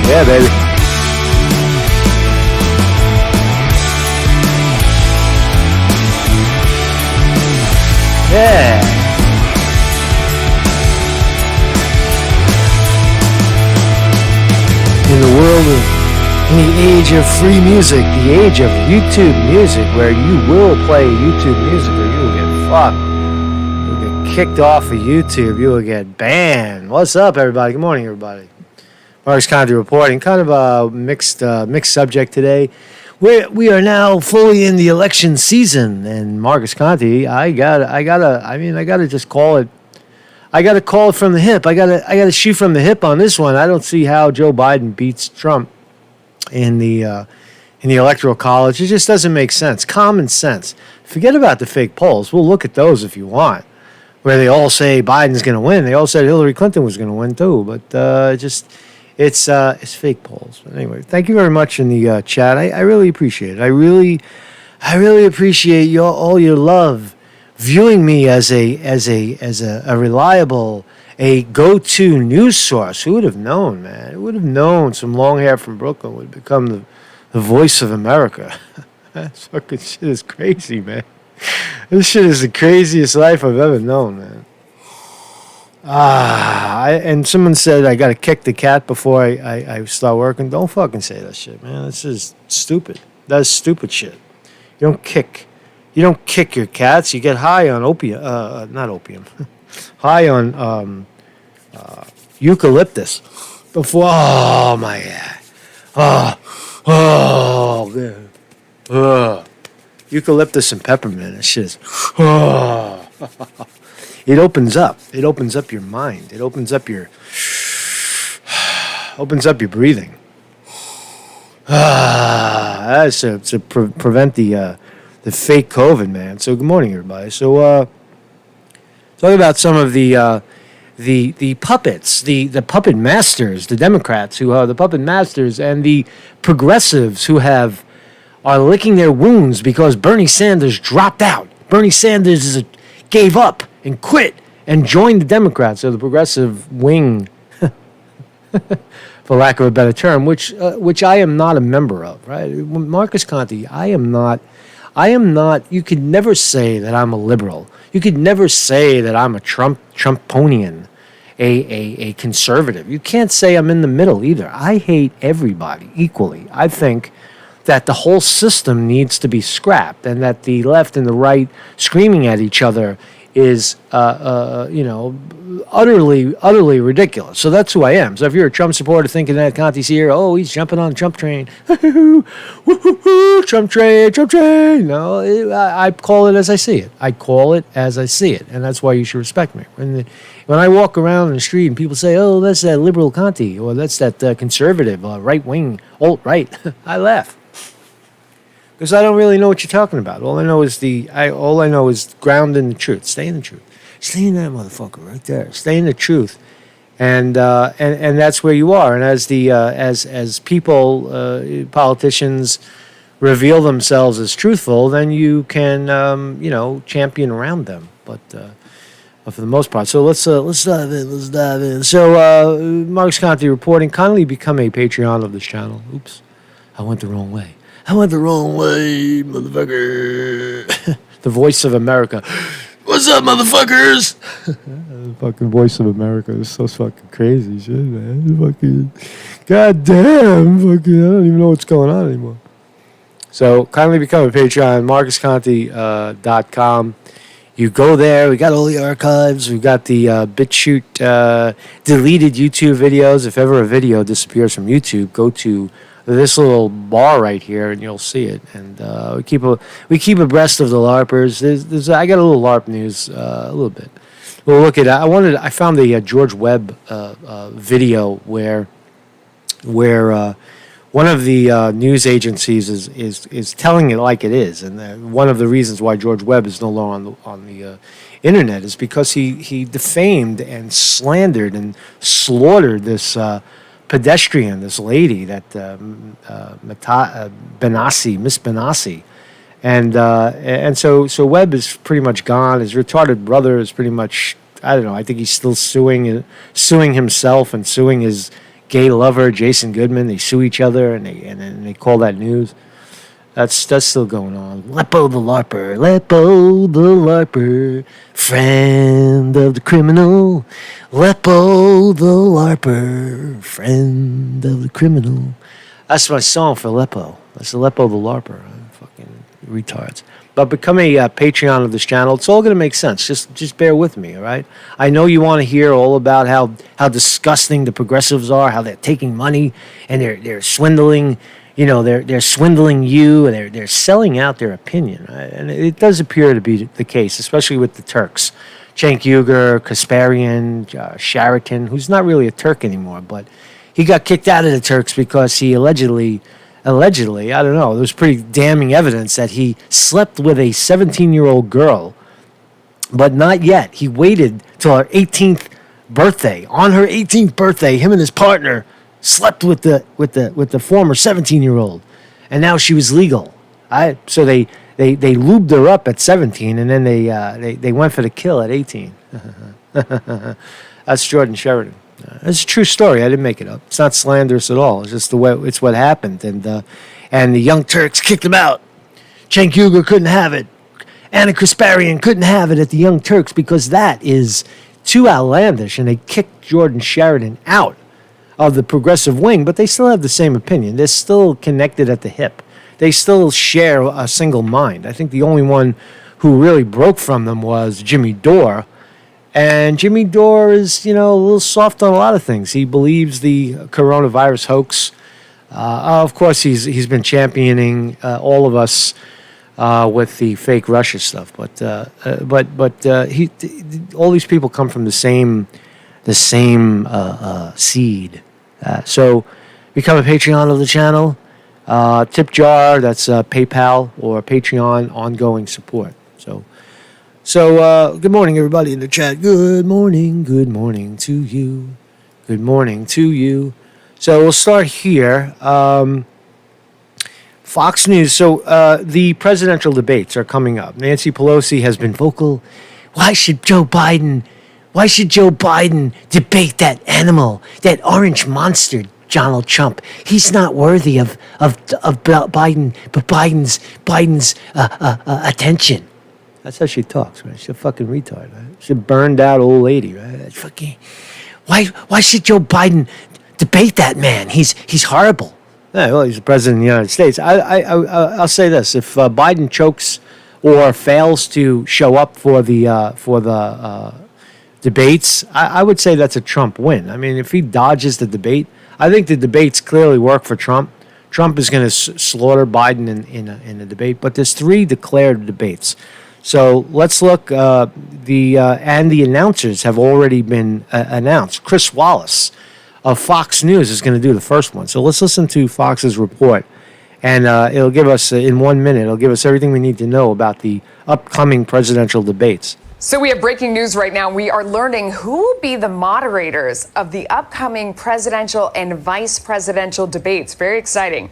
Yeah, baby. Yeah. In the world of, in the age of free music, the age of YouTube music, where you will play YouTube music or you will get fucked. You'll get kicked off of YouTube. You will get banned. What's up, everybody? Good morning, everybody. Marcus Conte reporting. Kind of a mixed subject today. We are now fully in the election season, and Marcus Conte, I gotta just call it. I gotta call it from the hip. I gotta shoot from the hip on this one. I don't see how Joe Biden beats Trump in the electoral college. It just doesn't make sense. Common sense. Forget about the fake polls. We'll look at those if you want, where they all say Biden's going to win. They all said Hillary Clinton was going to win too, but it's fake polls. But anyway, thank you very much in the chat. I really appreciate it. I really appreciate all your love, viewing me as a reliable, a go-to news source. Who would have known, man? Who would have known some long hair from Brooklyn would become the voice of America? That fucking shit is crazy, man. This shit is the craziest life I've ever known, man. And someone said I got to kick the cat before I start working. Don't fucking say that shit, man. This is stupid. That's stupid shit. You don't kick your cats. You get high on opium. Not opium. High on eucalyptus before. Oh my god. Oh man. Eucalyptus and peppermint. That shit is. It opens up. It opens up your mind. It opens up your breathing. That's to prevent the fake COVID, man. So good morning, everybody. So talking about some of the puppets, the puppet masters, the Democrats who are the puppet masters, and the progressives who are licking their wounds because Bernie Sanders dropped out. Bernie Sanders gave up and quit and joined the Democrats, or the progressive wing, for lack of a better term, which I am not a member of, right? Marcus Conte, I am not, you could never say that I'm a liberal. You could never say that I'm a Trumponian, a conservative. You can't say I'm in the middle either. I hate everybody equally. I think that the whole system needs to be scrapped, and that the left and the right screaming at each other is, utterly ridiculous. So that's who I am. So if you're a Trump supporter thinking that Conte's here, oh, he's jumping on the Trump train. Trump train. No, I call it as I see it. I call it as I see it. And that's why you should respect me. When I walk around in the street and people say, oh, that's that liberal Conte, or that's that conservative, right-wing, alt-right, I laugh. Because I don't really know what you're talking about. All I know is ground in the truth. Stay in the truth. Stay in that motherfucker right there. Stay in the truth, and that's where you are. And as as people, politicians, reveal themselves as truthful, then you can champion around them. But for the most part, so let's dive in. So Marcus Conte reporting. Kindly become a Patreon of this channel. Oops, I went the wrong way. Motherfucker. The voice of America. What's up, motherfuckers? The fucking Voice of America is so fucking crazy shit, man. Fucking, goddamn, fucking, I don't even know what's going on anymore. So kindly become a Patreon, marcusconte.com. You go there. We got all the archives. We got the BitChute deleted YouTube videos. If ever a video disappears from YouTube, go to this little bar right here, and you'll see it. And we keep abreast of the LARPers. I got a little LARP news, a little bit. We'll look at. I found the George Webb video where one of the news agencies is telling it like it is, and one of the reasons why George Webb is no longer on the internet is because he defamed and slandered and slaughtered this pedestrian, this lady, that Benassi, Miss Benassi, and so Webb is pretty much gone. His retarded brother is pretty much, I don't know. I think he's still suing himself and suing his gay lover, Jason Goodman. They sue each other, and they call that news. That's still going on. Lepo the LARPer, friend of the criminal. Lepo the LARPer, friend of the criminal. That's my song for Lepo. That's the Lepo the LARPer. Fucking retards. But become a Patreon of this channel. It's all going to make sense. Just bear with me, all right? I know you want to hear all about how disgusting the progressives are, how they're taking money and they're swindling. You know, they're swindling you, and they're selling out their opinion. Right? And it does appear to be the case, especially with the Turks. Cenk Uygur, Kasparian, Chariton, who's not really a Turk anymore, but he got kicked out of the Turks because he allegedly, I don't know, there was pretty damning evidence that he slept with a 17-year-old girl, but not yet. He waited till her 18th birthday. On her 18th birthday, him and his partner slept with the former 17-year-old, and now she was legal. So they lubed her up at 17, and then they went for the kill at 18. That's Jordan Sheridan. It's a true story. I didn't make it up. It's not slanderous at all. It's just the way it's what happened, and the Young Turks kicked him out. Cenk Uygur couldn't have it. Anna Kasparian couldn't have it at the Young Turks because that is too outlandish, and they kicked Jordan Sheridan out of the progressive wing, but they still have the same opinion. They're still connected at the hip. They still share a single mind. I think the only one who really broke from them was Jimmy Dore. And Jimmy Dore is, a little soft on a lot of things. He believes the coronavirus hoax. Of course, he's been championing all of us with the fake Russia stuff. But all these people come from the same seed. So become a Patreon of the channel. Tip jar, that's PayPal or Patreon ongoing support. So good morning, everybody in the chat. Good morning to you. Good morning to you. So we'll start here. Fox News. So the presidential debates are coming up. Nancy Pelosi has been vocal. Why should Joe Biden debate that animal, that orange monster, Donald Trump? He's not worthy of Biden's attention. That's how she talks, right? She's a fucking retard, right? She's a burned out old lady, right? Fucking, why should Joe Biden debate that man? He's horrible. Yeah, well, he's the president of the United States. I'll say this: if Biden chokes or fails to show up for the debates, I would say that's a Trump win. I mean, if he dodges the debate, I think the debates clearly work for Trump. Trump is going to slaughter Biden in a debate, but there's 3 declared debates. So let's look. And the announcers have already been announced. Chris Wallace of Fox News is going to do the first one. So let's listen to Fox's report, and it'll give us in 1 minute. It'll give us everything we need to know about the upcoming presidential debates. So we have breaking news right now. We are learning who will be the moderators of the upcoming presidential and vice presidential debates. Very exciting.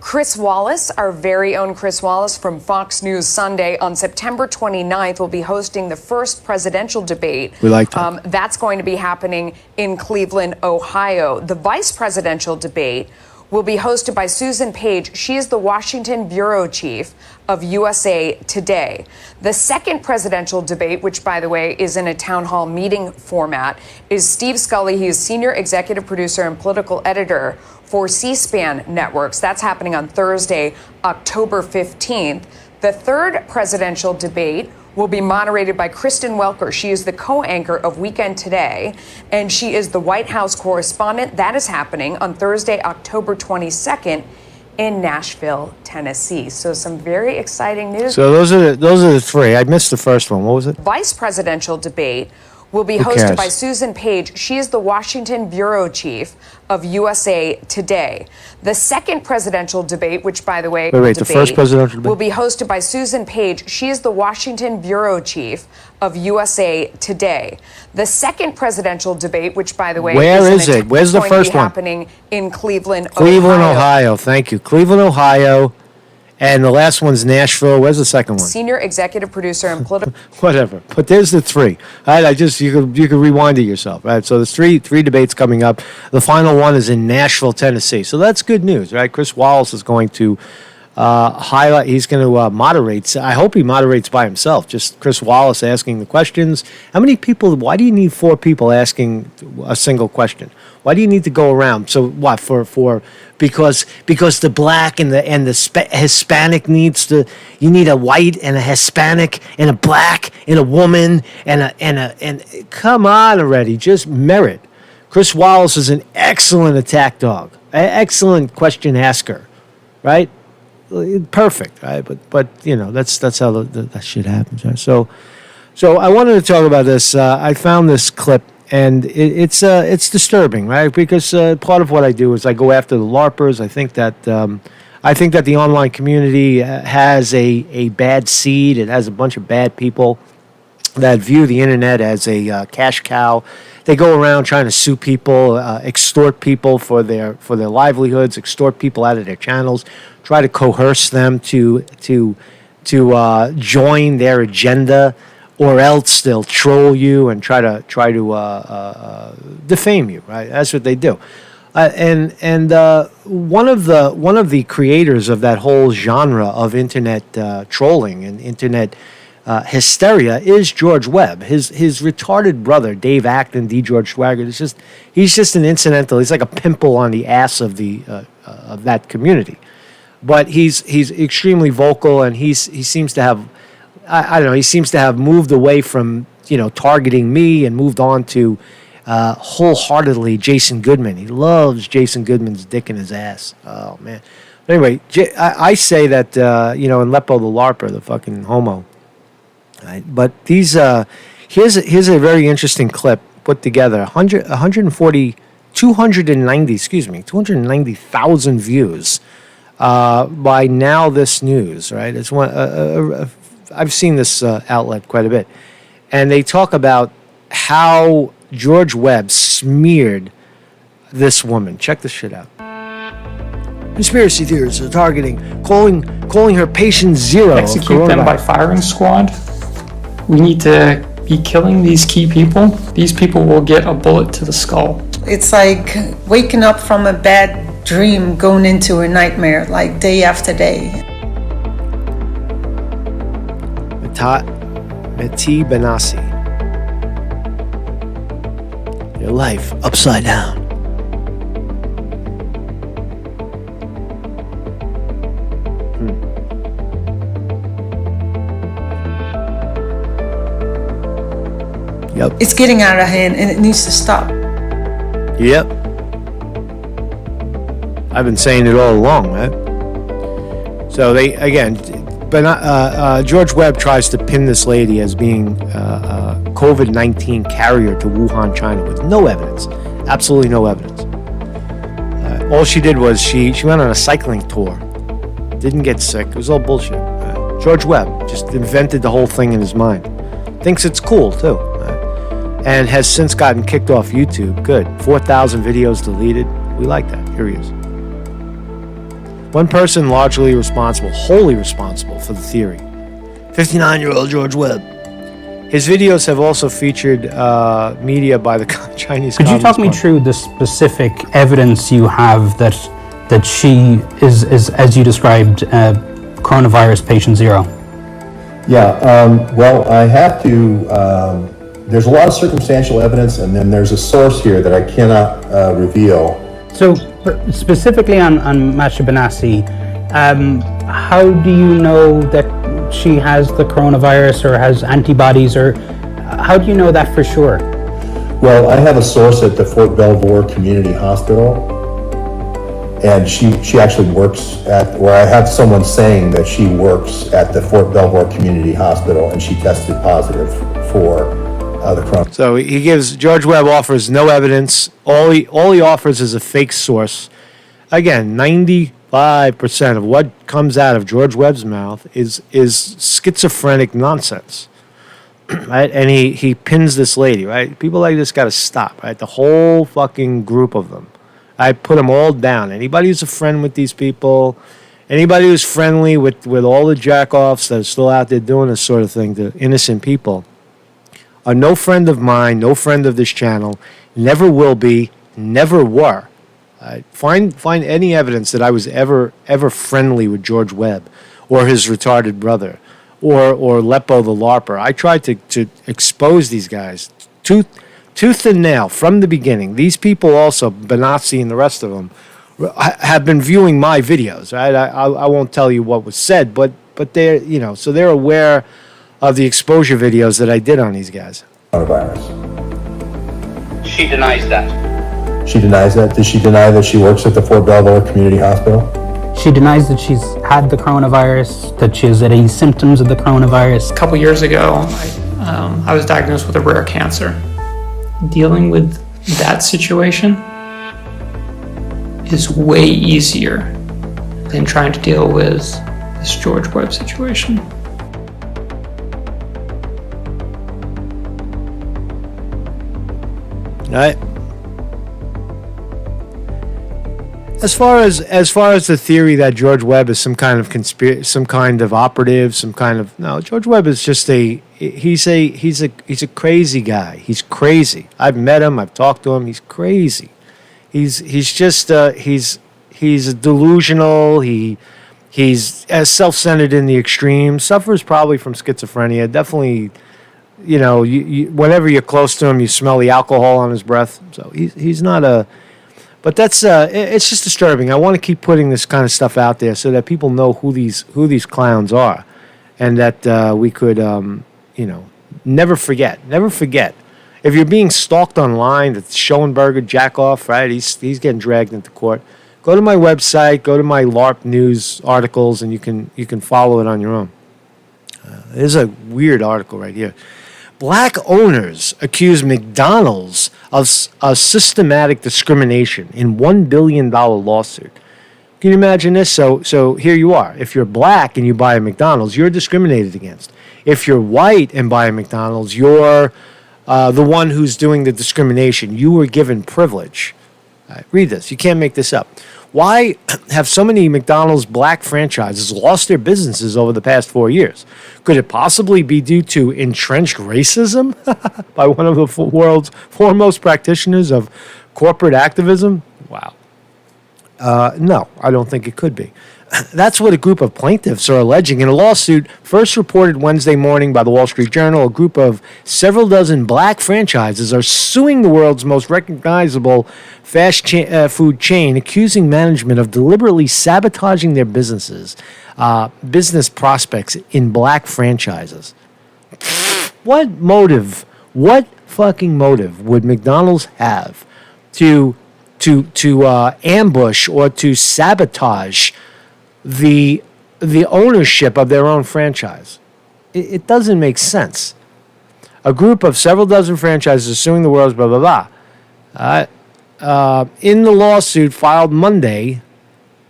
Chris Wallace, our very own Chris Wallace from Fox News Sunday on September 29th will be hosting the first presidential debate. We like that. That's going to be happening in Cleveland, Ohio. The vice presidential debate will be hosted by Susan Page. She is the Washington bureau chief of USA Today. The second presidential debate, which, by the way, is in a town hall meeting format, is Steve Scully. He is senior executive producer and political editor for C-SPAN Networks. That's happening on Thursday, October 15th. The third presidential debate will be moderated by Kristen Welker. She is the co-anchor of Weekend Today, and she is the White House correspondent. That is happening on Thursday, October 22nd in Nashville, Tennessee. So some very exciting news. So those are the three. I missed the first one. What was it? Vice presidential debate will be hosted by Susan Page. She is the Washington bureau chief of USA Today. The second presidential debate, which, by the way, the first presidential debate will be hosted by Susan Page. She is the Washington bureau chief of USA Today. The second presidential debate, which, by the way, where's the first one? Happening in Cleveland, Ohio. Thank you, Cleveland, Ohio. And the last one's Nashville. Where's the second one? Senior executive producer and political. Whatever. But there's the three. All right, you could rewind it yourself. Right. So there's three debates coming up. The final one is in Nashville, Tennessee. So that's good news, right? Chris Wallace is going to highlight. He's going to moderate. I hope he moderates by himself. Just Chris Wallace asking the questions. How many people? Why do you need 4 people asking a single question? Why do you need to go around? So what because the black and the Hispanic you need a white and a Hispanic and a black and a woman and come on already, just merit. Chris Wallace is an excellent attack dog, excellent question asker, right? Perfect, right? But you know that's how that shit happens, right? So I wanted to talk about this. I found this clip. And it's disturbing, right? Because part of what I do is I go after the LARPers. I think that the online community has a bad seed. It has a bunch of bad people that view the internet as a cash cow. They go around trying to sue people, extort people for their livelihoods, extort people out of their channels, try to coerce them to join their agenda. Or else they'll troll you and try to defame you, right? That's what they do. And one of the creators of that whole genre of internet trolling and internet hysteria is George Webb. His retarded brother, Dave Acton, D. George Swagger. He's just an incidental. He's like a pimple on the ass of of that community. But he's extremely vocal, and he seems to have. I don't know. He seems to have moved away from targeting me and moved on to wholeheartedly Jason Goodman. He loves Jason Goodman's dick in his ass. Oh man. But anyway, I say that in Lepo the LARPer, the fucking homo. Right? But here's a very interesting clip put together. 290,000 views by Now This News. Right? It's one. I've seen this outlet quite a bit. And they talk about how George Webb smeared this woman. Check this shit out. Conspiracy theorists are calling her patient zero. Execute them by firing squad. We need to be killing these key people. These people will get a bullet to the skull. It's like waking up from a bad dream, going into a nightmare, like day after day. Meti Benassi. Your life upside down. Yep. It's getting out of hand and it needs to stop. Yep. I've been saying it all along, man. So George Webb tries to pin this lady as being a COVID-19 carrier to Wuhan, China, with no evidence, absolutely no evidence. All she did was she went on a cycling tour, didn't get sick. It was all bullshit. George Webb just invented the whole thing in his mind. Thinks it's cool too, and has since gotten kicked off YouTube. Good, 4,000 videos deleted. We like that. Here he is. One person wholly responsible for the theory. 59-year-old George Webb. His videos have also featured media by the Chinese Communist Could you talk me Party. through the specific evidence you have that that she is as you described, coronavirus patient zero? Yeah, well, I have to, there's a lot of circumstantial evidence, and then there's a source here that I cannot reveal. So, specifically on Masha Benassi, how do you know that she has the coronavirus or has antibodies, or how do you know that for sure? Well, I have a source at the Fort Belvoir Community Hospital, and she actually works at, or I have someone saying that she works at the Fort Belvoir Community Hospital, and she tested positive for the coronavirus. So George Webb offers no evidence. All he offers is a fake source. Again, 95% of what comes out of George Webb's mouth is schizophrenic nonsense. Right? And he pins this lady, right? People like this got to stop, right? The whole fucking group of them. I put them all down. Anybody who's a friend with these people, anybody who's friendly with all the jack-offs that are still out there doing this sort of thing to innocent people, are no friend of mine, no friend of this channel, never will be, never were. Find any evidence that I was ever friendly with George Webb or his retarded brother or Leppo the LARPer. I tried to expose these guys tooth and nail from the beginning. These people also, Benassi and the rest of them, have been viewing my videos. Right? I won't tell you what was said, but they're, so they're aware of the exposure videos that I did on these guys. Coronavirus. She denies that. She denies that? Does she deny that she works at the Fort Belvoir Community Hospital? She denies that she's had the coronavirus, that she has any symptoms of the coronavirus. A couple years ago, I was diagnosed with a rare cancer. Dealing with that situation is way easier than trying to deal with this George Webb situation. Right. As far as the theory that George Webb is some kind of some kind of operative, no, George Webb is just he's a crazy guy. He's crazy. I've met him. I've talked to him. He's crazy. He's delusional. He's as self-centered in the extreme. Suffers probably from schizophrenia. Definitely. Whenever you're close to him, you smell the alcohol on his breath. So he's not a, but that's it's just disturbing. I want to keep putting this kind of stuff out there so that people know who these clowns are, and that we could never forget. Never forget. If you're being stalked online, it's Schoenberger Jackoff, right? He's getting dragged into court. Go to my website, go to my LARP news articles, and you can follow it on your own. There's a weird article right here. Black owners accuse McDonald's of systematic discrimination in $1 billion lawsuit. Can you imagine this? So here you are. If you're black and you buy a McDonald's, you're discriminated against. If you're white and buy a McDonald's, you're the one who's doing the discrimination. You were given privilege. Read this. You can't make this up. Why have so many McDonald's black franchises lost their businesses over the past 4 years? Could it possibly be due to entrenched racism by one of the world's foremost practitioners of corporate activism? Wow. No, I don't think it could be. That's what a group of plaintiffs are alleging in a lawsuit first reported Wednesday morning by the Wall Street Journal. A group of several dozen black franchises are suing the world's most recognizable fast food chain, accusing management of deliberately sabotaging their business prospects in black franchises. What fucking motive would McDonald's have to ambush or to sabotage the ownership of their own franchise? It doesn't make sense. A group of several dozen franchises suing the world's blah, blah, blah. In the lawsuit filed Monday,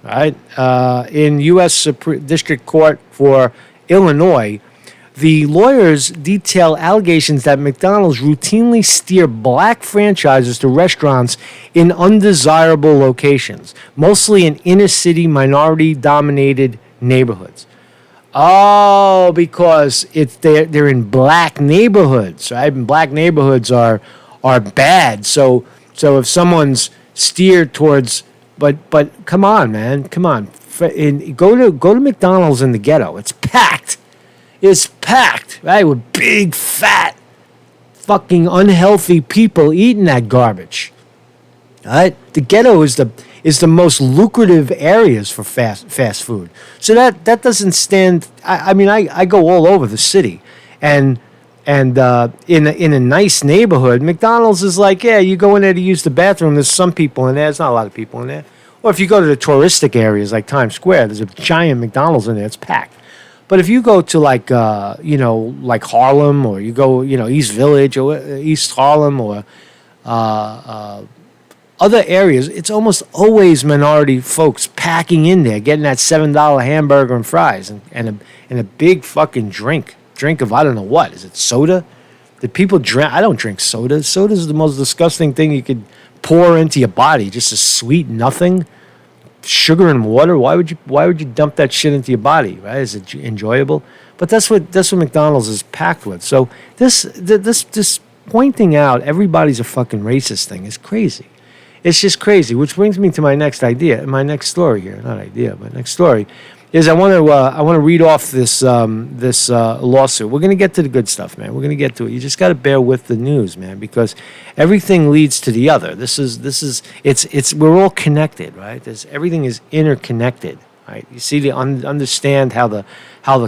right, in U.S. District Court for Illinois, the lawyers detail allegations that McDonald's routinely steer black franchises to restaurants in undesirable locations, mostly in inner-city, minority-dominated neighborhoods. Oh, because they're in black neighborhoods, right? And black neighborhoods are bad. So if someone's steered towards but come on, man, come on. Go to McDonald's in the ghetto. It's packed. It's packed, right, with big, fat, fucking unhealthy people eating that garbage. All right, the ghetto is the most lucrative areas for fast food. So that doesn't stand. I mean, I go all over the city, and in a nice neighborhood, McDonald's is like, yeah, you go in there to use the bathroom. There's some people in there. There's not a lot of people in there. Or if you go to the touristic areas like Times Square, there's a giant McDonald's in there. It's packed. But if you go to like like Harlem, or you go East Village or East Harlem or other areas, it's almost always minority folks packing in there, getting that $7 hamburger and fries and a big fucking drink of I don't know what. Is it soda? Did people drink? I don't drink soda. Soda is the most disgusting thing you could pour into your body. Just a sweet nothing. Sugar and water. Why would you dump that shit into your body? Right? Is it enjoyable? But that's what McDonald's is packed with. So this pointing out everybody's a fucking racist thing is crazy. It's just crazy, which brings me to my next idea, my next story here. Not idea, but next story is I want to read off this lawsuit. We're going to get to the good stuff, man. We're going to get to it. You just got to bear with the news, man, because everything leads to the other. We're all connected, right? Everything is interconnected, right? You see, understand how the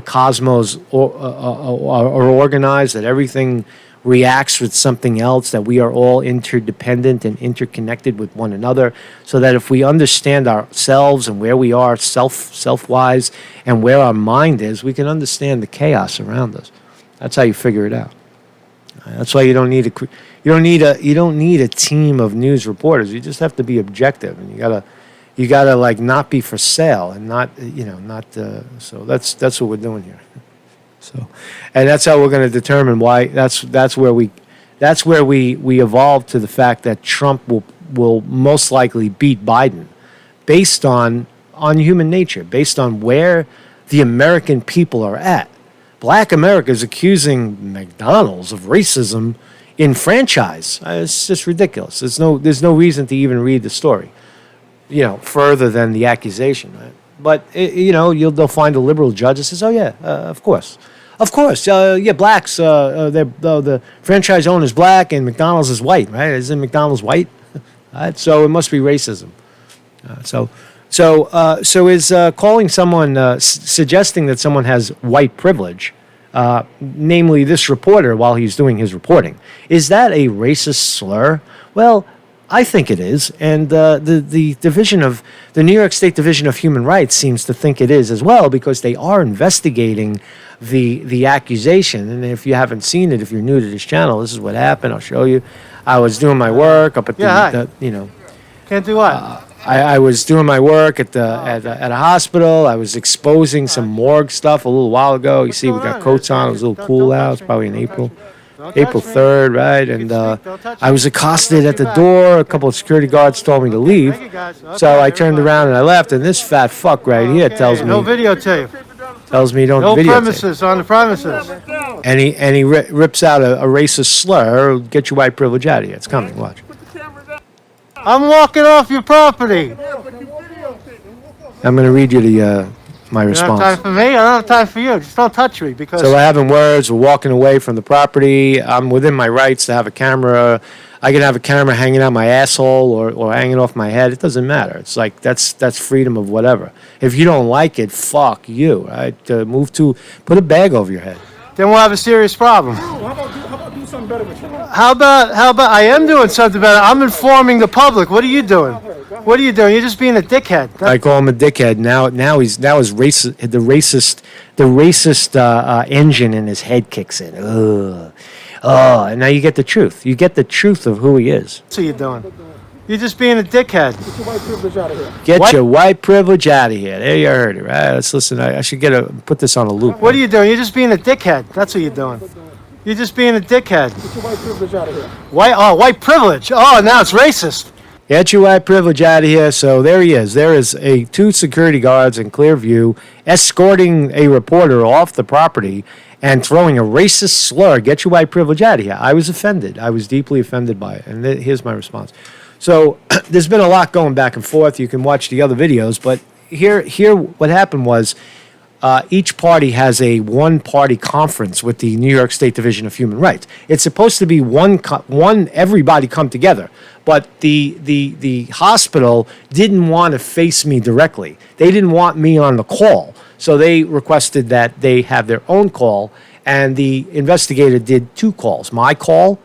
cosmos are organized, that everything reacts with something else, that we are all interdependent and interconnected with one another, so that if we understand ourselves and where we are self-wise and where our mind is, we can understand the chaos around us. That's how you figure it out. That's why you don't need a team of news reporters. You just have to be objective, and you gotta like not be for sale and not. So that's what we're doing here. So, and that's how we're going to determine why. That's where we evolved to the fact that Trump will most likely beat Biden, based on human nature, based on where the American people are at. Black America is accusing McDonald's of racism in franchise. It's just ridiculous. There's no reason to even read the story, further than the accusation, right? But they'll find a liberal judge that says, "Oh yeah, of course, blacks. The franchise owner is black and McDonald's is white, right? Isn't McDonald's white? Right? So it must be racism. So is calling someone suggesting that someone has white privilege, namely this reporter while he's doing his reporting, is that a racist slur? Well, I think it is, and the New York State Division of Human Rights seems to think it is as well, because they are investigating the accusation. And if you haven't seen it, if you're new to this channel, this is what happened. I'll show you. I was doing my work up at Can't do what? I was doing my work at a hospital. I was exposing some morgue stuff a little while ago. You see, we got coats on. It was a little cool out. It's probably in April 3rd, right? And I was accosted at the door. A couple of security guards told me to leave. So I turned around and I left. And this fat fuck right here tells me... No videotape. Tells me don't no videotape. No premises on the premises. And he rips out a racist slur. Get your white privilege out of here. It's coming. Watch. I'm walking off your property. I'm going to read you my response. You don't have time for me? I don't have time for you. Just don't touch me, because... So we're having words. We're walking away from the property. I'm within my rights to have a camera. I can have a camera hanging out my asshole or hanging off my head. It doesn't matter. It's like that's freedom of whatever. If you don't like it, fuck you. Right? Put a bag over your head. Then we'll have a serious problem. How about do something better with you? How about I am doing something better. I'm informing the public. What are you doing? What are you doing? You're just being a dickhead. I call him a dickhead. Now he's racist. The racist engine in his head kicks in. Ugh. Oh, and now you get the truth. You get the truth of who he is. That's what you're doing. You're just being a dickhead. Get your white privilege out of here. Get your white privilege out of here. There you heard it, right? Let's listen. I should put this on a loop. What are you doing? You're just being a dickhead. That's what you're doing. You're just being a dickhead. Get your white privilege out of here. White privilege. Oh, now it's racist. Get your white privilege out of here. So there he is. There is two security guards in clear view escorting a reporter off the property and throwing a racist slur. Get your white privilege out of here. I was offended. I was deeply offended by it. And here's my response. So there's been a lot going back and forth. You can watch the other videos, but here what happened was each party has a one-party conference with the New York State Division of Human Rights. It's supposed to be one everybody come together, but the hospital didn't want to face me directly. They didn't want me on the call, so they requested that they have their own call, and the investigator did 2 calls. My call,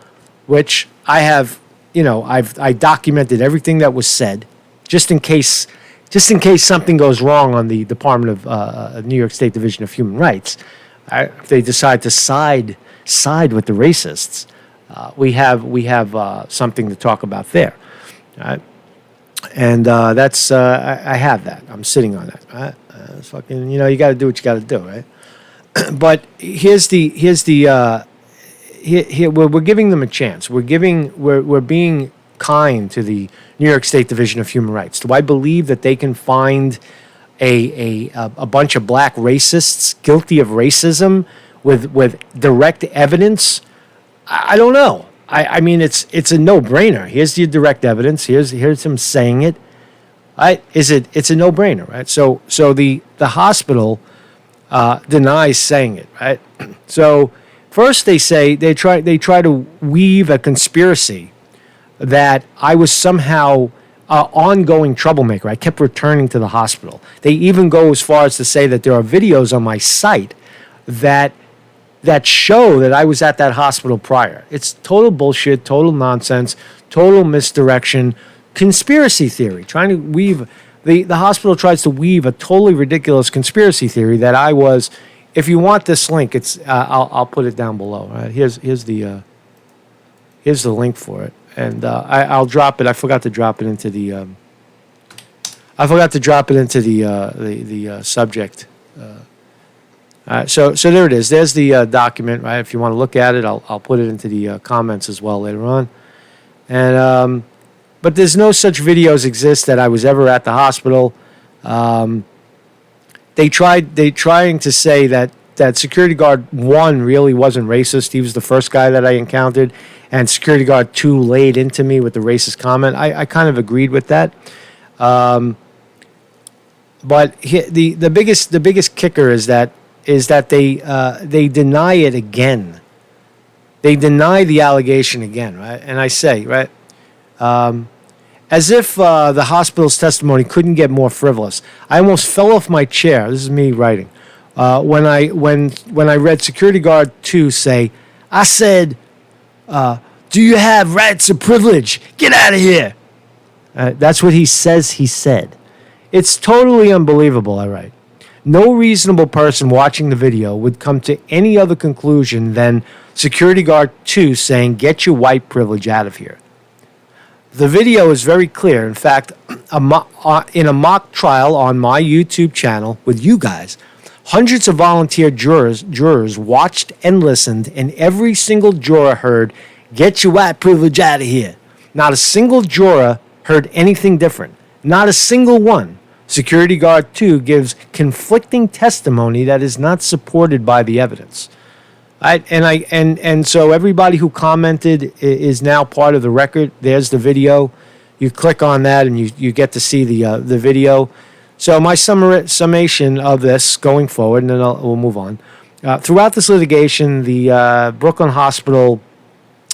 which I have, I documented everything that was said, just in case something goes wrong on the Department of New York State Division of Human Rights. If they decide to side with the racists, we have something to talk about there. And that's I have that. I'm sitting on that. It's fucking, you got to do what you got to do, right? But here's the we're giving them a chance. We're being kind to the New York State Division of Human Rights. Do I believe that they can find a bunch of black racists guilty of racism with direct evidence? I don't know. I mean, it's a no-brainer. Here's the direct evidence. Here's him saying it. It's a no-brainer, right? So the hospital denies saying it, right? So first they say they try to weave a conspiracy that I was somehow an ongoing troublemaker. I kept returning to the hospital. They even go as far as to say that there are videos on my site that show that I was at that hospital prior. It's total bullshit, total nonsense, total misdirection, conspiracy theory. Trying to weave the hospital tries to weave a totally ridiculous conspiracy theory that I was. If you want this link, it's I'll put it down below. Right? Here's the link for it. And I'll drop it. I forgot to drop it into the. The subject. So there it is. There's the document. Right. If you want to look at it, I'll put it into the comments as well later on. And but there's no such videos exist that I was ever at the hospital. They trying to say that security guard 1 really wasn't racist. He was the first guy that I encountered. And security guard 2 laid into me with the racist comment. I kind of agreed with that. But the biggest kicker is that they deny it again. They deny the allegation again, right? And I say, right, as if the hospital's testimony couldn't get more frivolous. I almost fell off my chair. This is me writing. When I read security guard 2 say, I said, do you have rights or privilege? Get out of here. That's what he says he said. It's totally unbelievable, I write. No reasonable person watching the video would come to any other conclusion than security guard 2 saying, get your white privilege out of here. The video is very clear. In fact, in a mock trial on my YouTube channel with you guys, hundreds of volunteer jurors watched and listened, and every single juror heard, get your white privilege out of here. Not a single juror heard anything different. Not a single one. Security guard 2 gives conflicting testimony that is not supported by the evidence. And so everybody who commented is now part of the record. There's the video. You click on that and you get to see the video. So my summation of this going forward, and then we'll move on. Throughout this litigation, the Brooklyn Hospital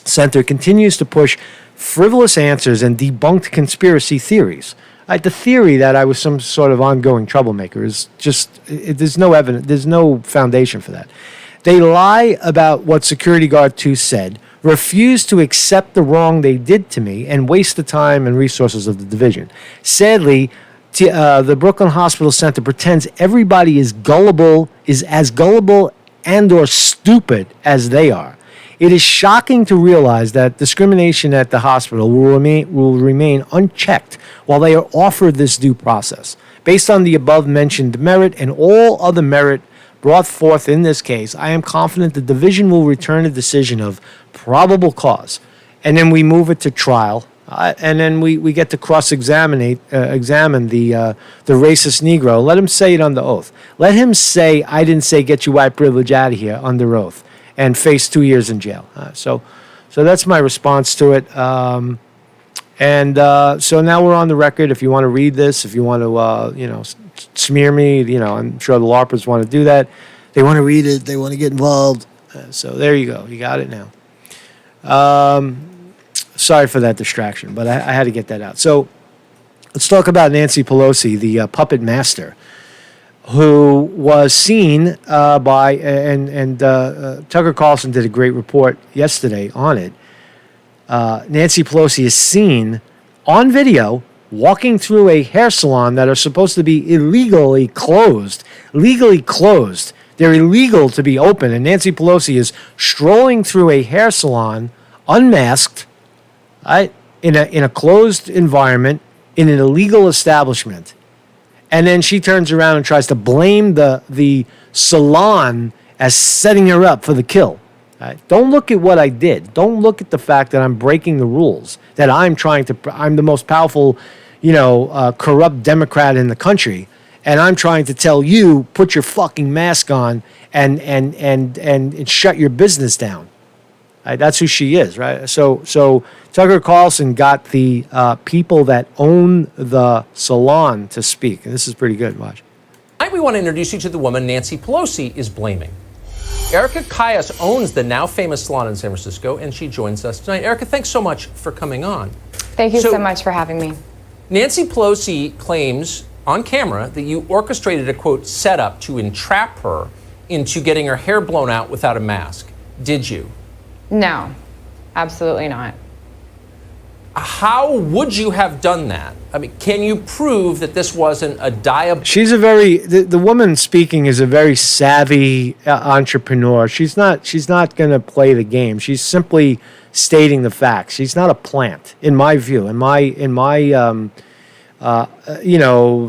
Center continues to push frivolous answers and debunked conspiracy theories. The theory that I was some sort of ongoing troublemaker is just, there's no evidence, there's no foundation for that. They lie about what security guard 2 said, refuse to accept the wrong they did to me, and waste the time and resources of the division. Sadly, the Brooklyn Hospital Center pretends everybody is as gullible and or stupid as they are. It is shocking to realize that discrimination at the hospital will remain unchecked while they are offered this due process. Based on the above-mentioned merit and all other merit brought forth in this case, I am confident the division will return a decision of probable cause. And then we move it to trial. And then we get to examine the racist Negro. Let him say it under oath. Let him say, I didn't say get your white privilege out of here under oath, and face 2 years in jail. So that's my response to it. And so now we're on the record. If you want to read this, if you want to, smear me, I'm sure the LARPers want to do that. They want to read it. They want to get involved. So there you go. You got it now. Sorry for that distraction, but I had to get that out. So let's talk about Nancy Pelosi, the puppet master, who was seen by, and Tucker Carlson did a great report yesterday on it. Nancy Pelosi is seen on video walking through a hair salon that are supposed to be illegally closed. Legally closed. They're illegal to be open. And Nancy Pelosi is strolling through a hair salon, unmasked, right, in a closed environment, in an illegal establishment. And then she turns around and tries to blame the salon as setting her up for the kill. Right? Don't look at what I did. Don't look at the fact that I'm breaking the rules, that I'm the most powerful, corrupt Democrat in the country. And I'm trying to tell you, put your fucking mask on and shut your business down. Right? That's who she is, right? So Tucker Carlson got the people that own the salon to speak. And this is pretty good. Watch. Tonight we want to introduce you to the woman Nancy Pelosi is blaming. Erica Kayas owns the now famous salon in San Francisco, and she joins us tonight. Erica, thanks so much for coming on. Thank you so much for having me. Nancy Pelosi claims on camera that you orchestrated a, quote, setup to entrap her into getting her hair blown out without a mask. Did you? No, absolutely not. How would you have done that? I mean, can you prove that this wasn't a diabolical... She's the woman speaking is a very savvy entrepreneur. She's not going to play the game. She's simply stating the facts. She's not a plant, in my view. In my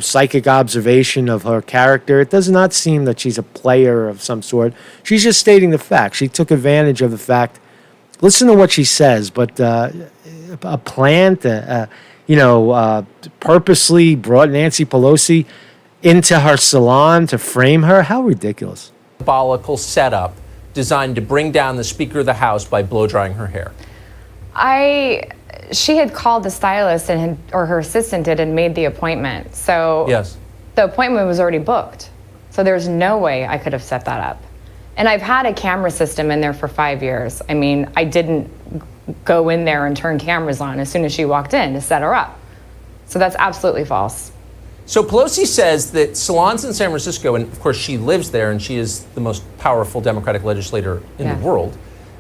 psychic observation of her character, it does not seem that she's a player of some sort. She's just stating the fact. She took advantage of the fact. Listen to what she says, but a plant, purposely brought Nancy Pelosi into her salon to frame her. How ridiculous. Diabolical setup designed to bring down the Speaker of the House by blow drying her hair. She had called the stylist or her assistant did and made the appointment. So yes, the appointment was already booked. So there's no way I could have set that up. And I've had a camera system in there for 5 years. I mean, I didn't go in there and turn cameras on as soon as she walked in to set her up. So that's absolutely false. So Pelosi says that salons in San Francisco, and of course she lives there and she is the most powerful Democratic legislator in the world,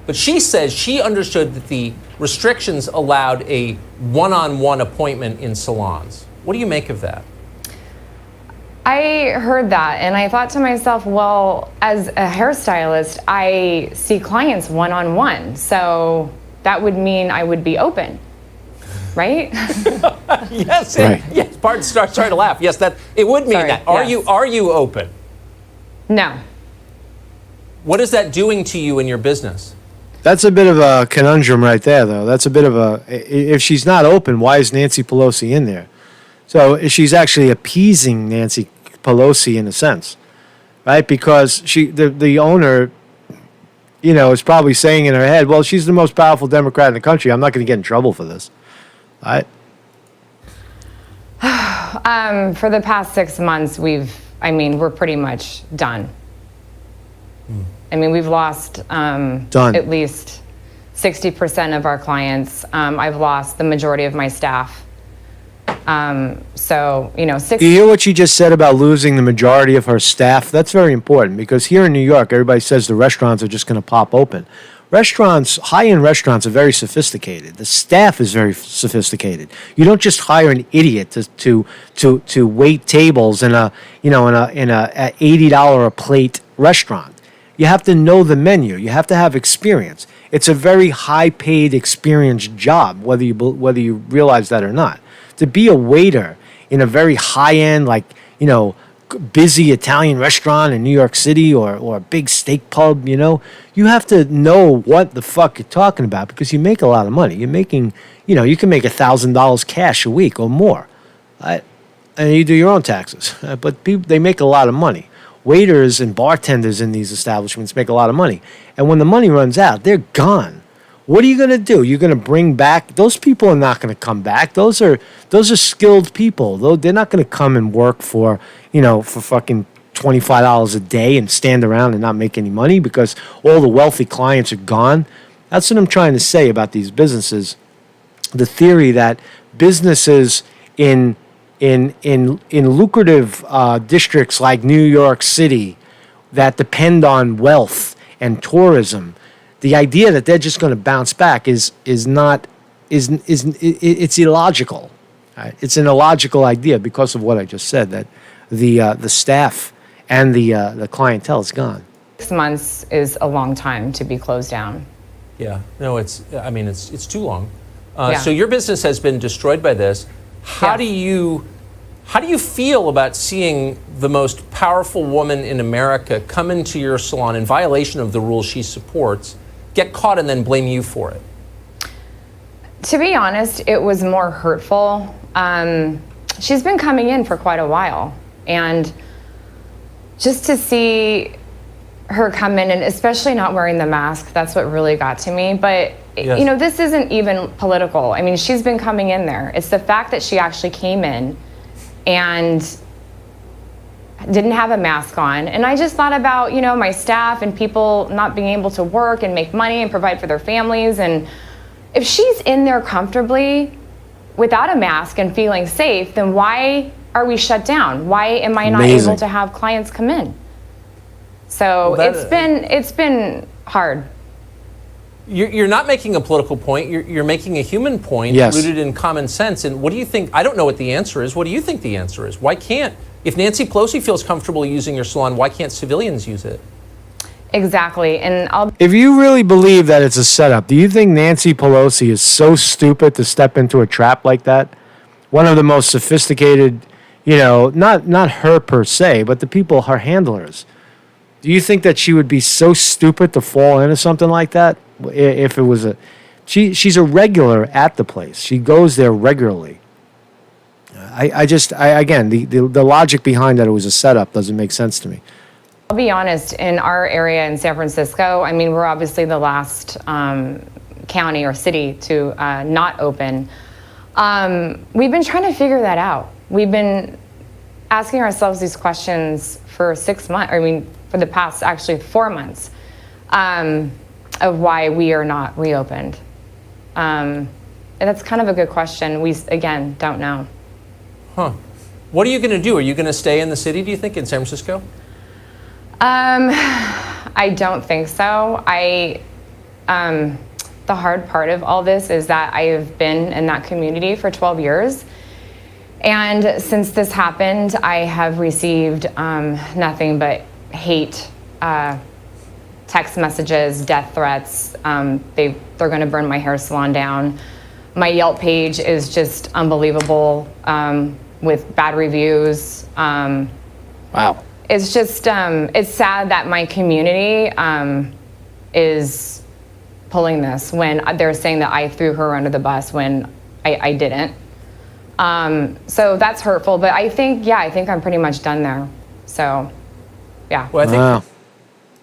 but she says she understood that the restrictions allowed a one-on-one appointment in salons. What do you make of that? I heard that and I thought to myself, well, as a hairstylist, I see clients one-on-one. So that would mean I would be open, right? Yes, Right. yes. Pardon, sorry to laugh. Yes, that it would mean Sorry, that. yes. Are you open? No. What is that doing to you in your business? That's a bit of a conundrum right there, though. That's a bit of a... If she's not open, why is Nancy Pelosi in there? So she's actually appeasing Nancy Pelosi in a sense, right? Because the owner, is probably saying in her head, well, she's the most powerful Democrat in the country. I'm not going to get in trouble for this, right? For the past 6 months, we're pretty much done. I mean, we've lost at least 60% of our clients. I've lost the majority of my staff. You hear what she just said about losing the majority of her staff? That's very important because here in New York, everybody says the restaurants are just going to pop open. High-end restaurants are very sophisticated. The staff is very sophisticated. You don't just hire an idiot to wait tables in a $80 a plate restaurant. You have to know the menu. You have to have experience. It's a very high-paid, experienced job, whether you realize that or not. To be a waiter in a very high-end, busy Italian restaurant in New York City or a big steak pub, you have to know what the fuck you're talking about because you make a lot of money. You're making, you can make $1,000 cash a week or more. And you do your own taxes. But they make a lot of money. Waiters and bartenders in these establishments make a lot of money. And when the money runs out, they're gone. What are you going to do? You're going to bring back those people are not going to come back. Those are skilled people. Though they're not going to come and work for fucking $25 a day and stand around and not make any money because all the wealthy clients are gone. That's what I'm trying to say about these businesses. The theory that businesses in lucrative districts like New York City that depend on wealth and tourism, the idea that they're just going to bounce back is illogical. Right? It's an illogical idea because of what I just said, that the staff and the clientele is gone. 6 months is a long time to be closed down. Yeah, no, it's too long. Yeah. So your business has been destroyed by this. How do you feel about seeing the most powerful woman in America come into your salon in violation of the rules she supports, get caught, and then blame you for it? To be honest, it was more hurtful. She's been coming in for quite a while, and just to see her come in, and especially not wearing the mask, that's what really got to me. But Yes. this isn't even political. I mean, she's been coming in there. It's the fact that she actually came in and didn't have a mask on. And I just thought about, my staff and people not being able to work and make money and provide for their families. And if she's in there comfortably without a mask and feeling safe, then why are we shut down? Why am I not Amazing. able to have clients come in? So it's been hard. You're not making a political point. You're making a human point Yes. rooted in common sense. And what do you think? I don't know what the answer is. What do you think the answer is? Why can't, if Nancy Pelosi feels comfortable using your salon, why can't civilians use it? Exactly. And If you really believe that it's a setup, do you think Nancy Pelosi is so stupid to step into a trap like that? One of the most sophisticated, not her per se, but the people, her handlers. Do you think that she would be so stupid to fall into something like that? If it was she's a regular at the place. She goes there regularly. Again, the logic behind that it was a setup doesn't make sense to me. I'll be honest, in our area in San Francisco, I mean, we're obviously the last county or city to not open. We've been trying to figure that out. We've been asking ourselves these questions for 6 months, for the past actually 4 months, of why we are not reopened. And that's kind of a good question. We, again, don't know. Huh. What are you going to do? Are you going to stay in the city, do you think, in San Francisco? I don't think so. The hard part of all this is that I have been in that community for 12 years. And since this happened, I have received nothing but hate, text messages, death threats. They're going to burn my hair salon down. My Yelp page is just unbelievable with bad reviews. Wow. It's just, it's sad that my community is pulling this when they're saying that I threw her under the bus when I didn't. So that's hurtful, but I think I'm pretty much done there. So, yeah. Well, I think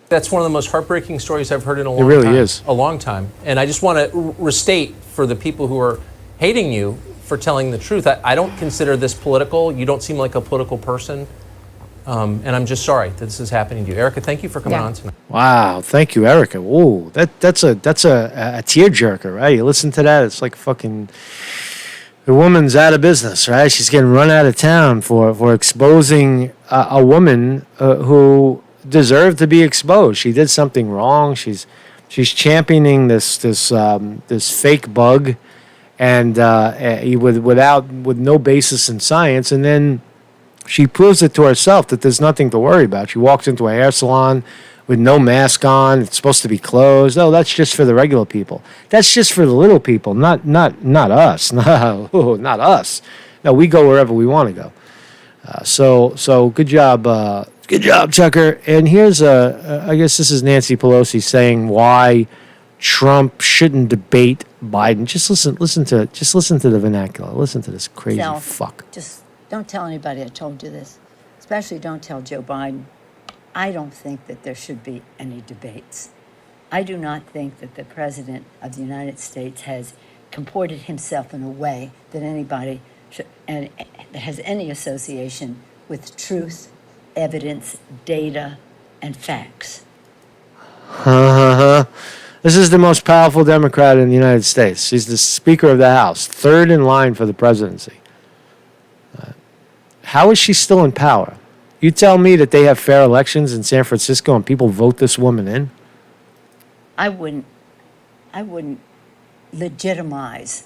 that's one of the most heartbreaking stories I've heard in a long time. It really is. A long time. And I just want to restate for the people who are hating you for telling the truth. I don't consider this political. You don't seem like a political person. And I'm just sorry that this is happening to you. Erica, thank you for coming on tonight. Wow, thank you, Erica. Whoa, that's a tearjerker, right? You listen to that, it's like fucking. The woman's out of business, right? She's getting run out of town for exposing a woman who deserved to be exposed. She did something wrong. She's championing this fake bug, and with no basis in science, and then she proves it to herself that there's nothing to worry about. She walks into a hair salon with no mask on. It's supposed to be closed. Oh, that's just for the regular people. That's just for the little people, not us. No, not us. No, we go wherever we want to go. So good job, Chucker. And here's I guess this is Nancy Pelosi saying why Trump shouldn't debate Biden. Just listen to the vernacular. Listen to this crazy fuck. Just don't tell anybody I told you this. Especially don't tell Joe Biden. I don't think that there should be any debates. I do not think that the President of the United States has comported himself in a way that anybody should, and that has any association with truth, evidence, data, and facts. This is the most powerful Democrat in the United States. She's the Speaker of the House, third in line for the presidency. How is she still in power? You tell me that they have fair elections in San Francisco and people vote this woman in? I wouldn't legitimize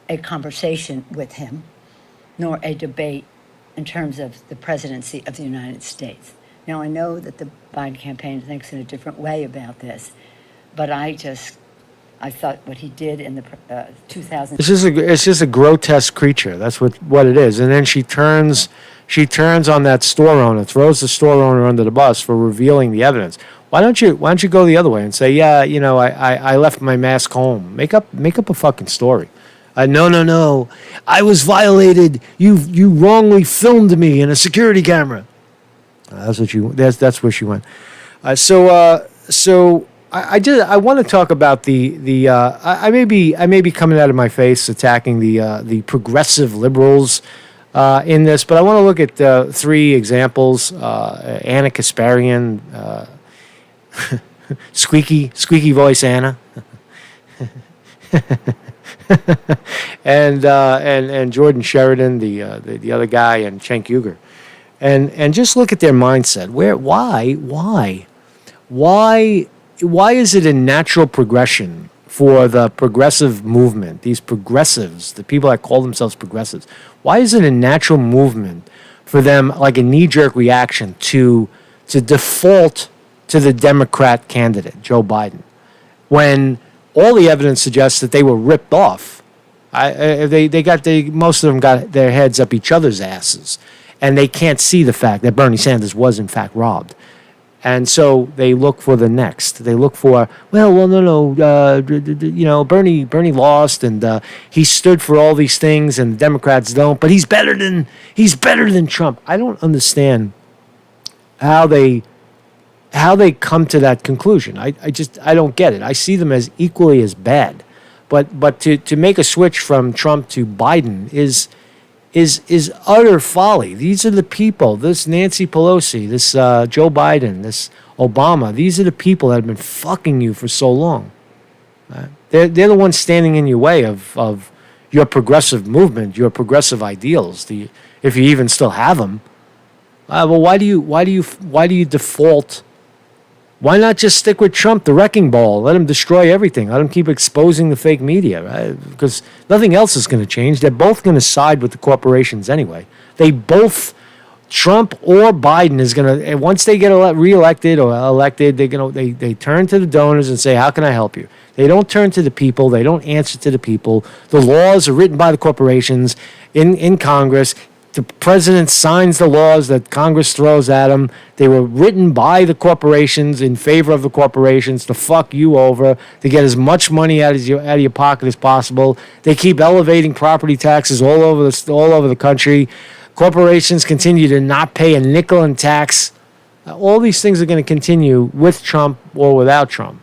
a conversation with him, nor a debate in terms of the presidency of the United States. Now, I know that the Biden campaign thinks in a different way about this, but I thought what he did in the 2000. It's just a grotesque creature. That's what it is. And then she turns on that store owner, throws the store owner under the bus for revealing the evidence. Why don't you go the other way and say, yeah, I left my mask home. Make up a fucking story. No. I was violated. You wrongly filmed me in a security camera. That's where she went. So I want to talk about I may be coming out of my face attacking the progressive liberals in this, but I want to look at three examples. Anna Kasparian, squeaky voice Anna, and Jordan Chariton, the other guy, and Cenk Uygur, and just look at their mindset. Why is it a natural progression for the progressive movement, these progressives, the people that call themselves progressives? Why is it a natural movement for them, like a knee-jerk reaction, to default to the Democrat candidate, Joe Biden, when all the evidence suggests that they were ripped off? Most of them got their heads up each other's asses, and they can't see the fact that Bernie Sanders was in fact robbed. And so they look for the next. They look for, no. Bernie lost, and he stood for all these things, and the Democrats don't. But he's better than Trump. I don't understand how they come to that conclusion. I don't get it. I see them as equally as bad. But to make a switch from Trump to Biden is utter folly. These are the people, this Nancy Pelosi, this Joe Biden, this Obama, these are the people that have been fucking you for so long. They're the ones standing in your way of your progressive movement, your progressive ideals, if you even still have them. Well, why do you default? Why not just stick with Trump, the wrecking ball? Let him destroy everything. Let him keep exposing the fake media, right? Because nothing else is going to change. They're both going to side with the corporations anyway. Trump or Biden is going to, once they get reelected or elected, they turn to the donors and say, how can I help you? They don't turn to the people. They don't answer to the people. The laws are written by the corporations in Congress. The president signs the laws that Congress throws at him. They were written by the corporations in favor of the corporations to fuck you over, to get as much money out of your pocket as possible. They keep elevating property taxes all over the country. Corporations continue to not pay a nickel in tax. All these things are going to continue with Trump or without Trump.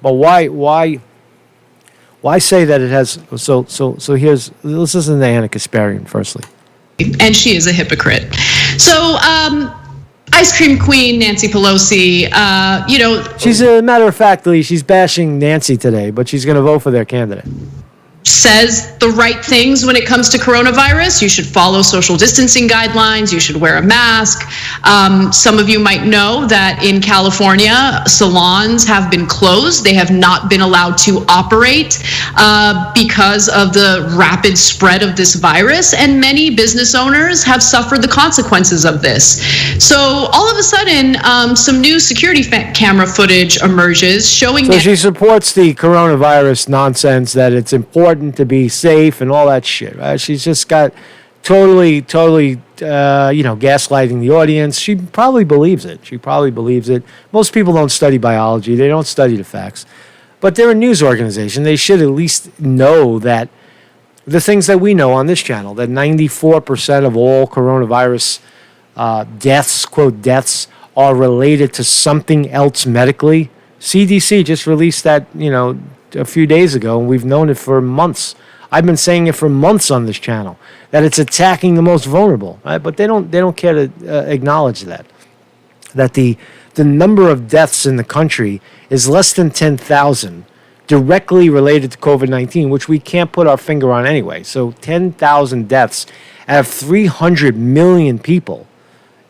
But why say that it has? So let's listen to Anna Kasparian firstly. And she is a hypocrite. So, ice cream queen Nancy Pelosi, she's matter of factly, she's bashing Nancy today, but she's going to vote for their candidate. Says the right things when it comes to coronavirus. You should follow social distancing guidelines. You should wear a mask. Some of you might know that in California, salons have been closed. They have not been allowed to operate because of the rapid spread of this virus, and many business owners have suffered the consequences of this. So all of a sudden, some new security camera footage emerges showing that she supports the coronavirus nonsense, that it's important to be safe and all that shit, right? She's just got totally gaslighting the audience. She probably believes it. Most people don't study biology. They don't study the facts. But they're a news organization. They should at least know that the things that we know on this channel, that 94% of all coronavirus deaths, quote, deaths, are related to something else medically CDC just released that, a few days ago, and we've known it for months. I've been saying it for months on this channel, that it's attacking the most vulnerable, right? But they don't care to acknowledge that the number of deaths in the country is less than 10,000 directly related to COVID-19, which we can't put our finger on anyway. So 10,000 deaths out of 300 million people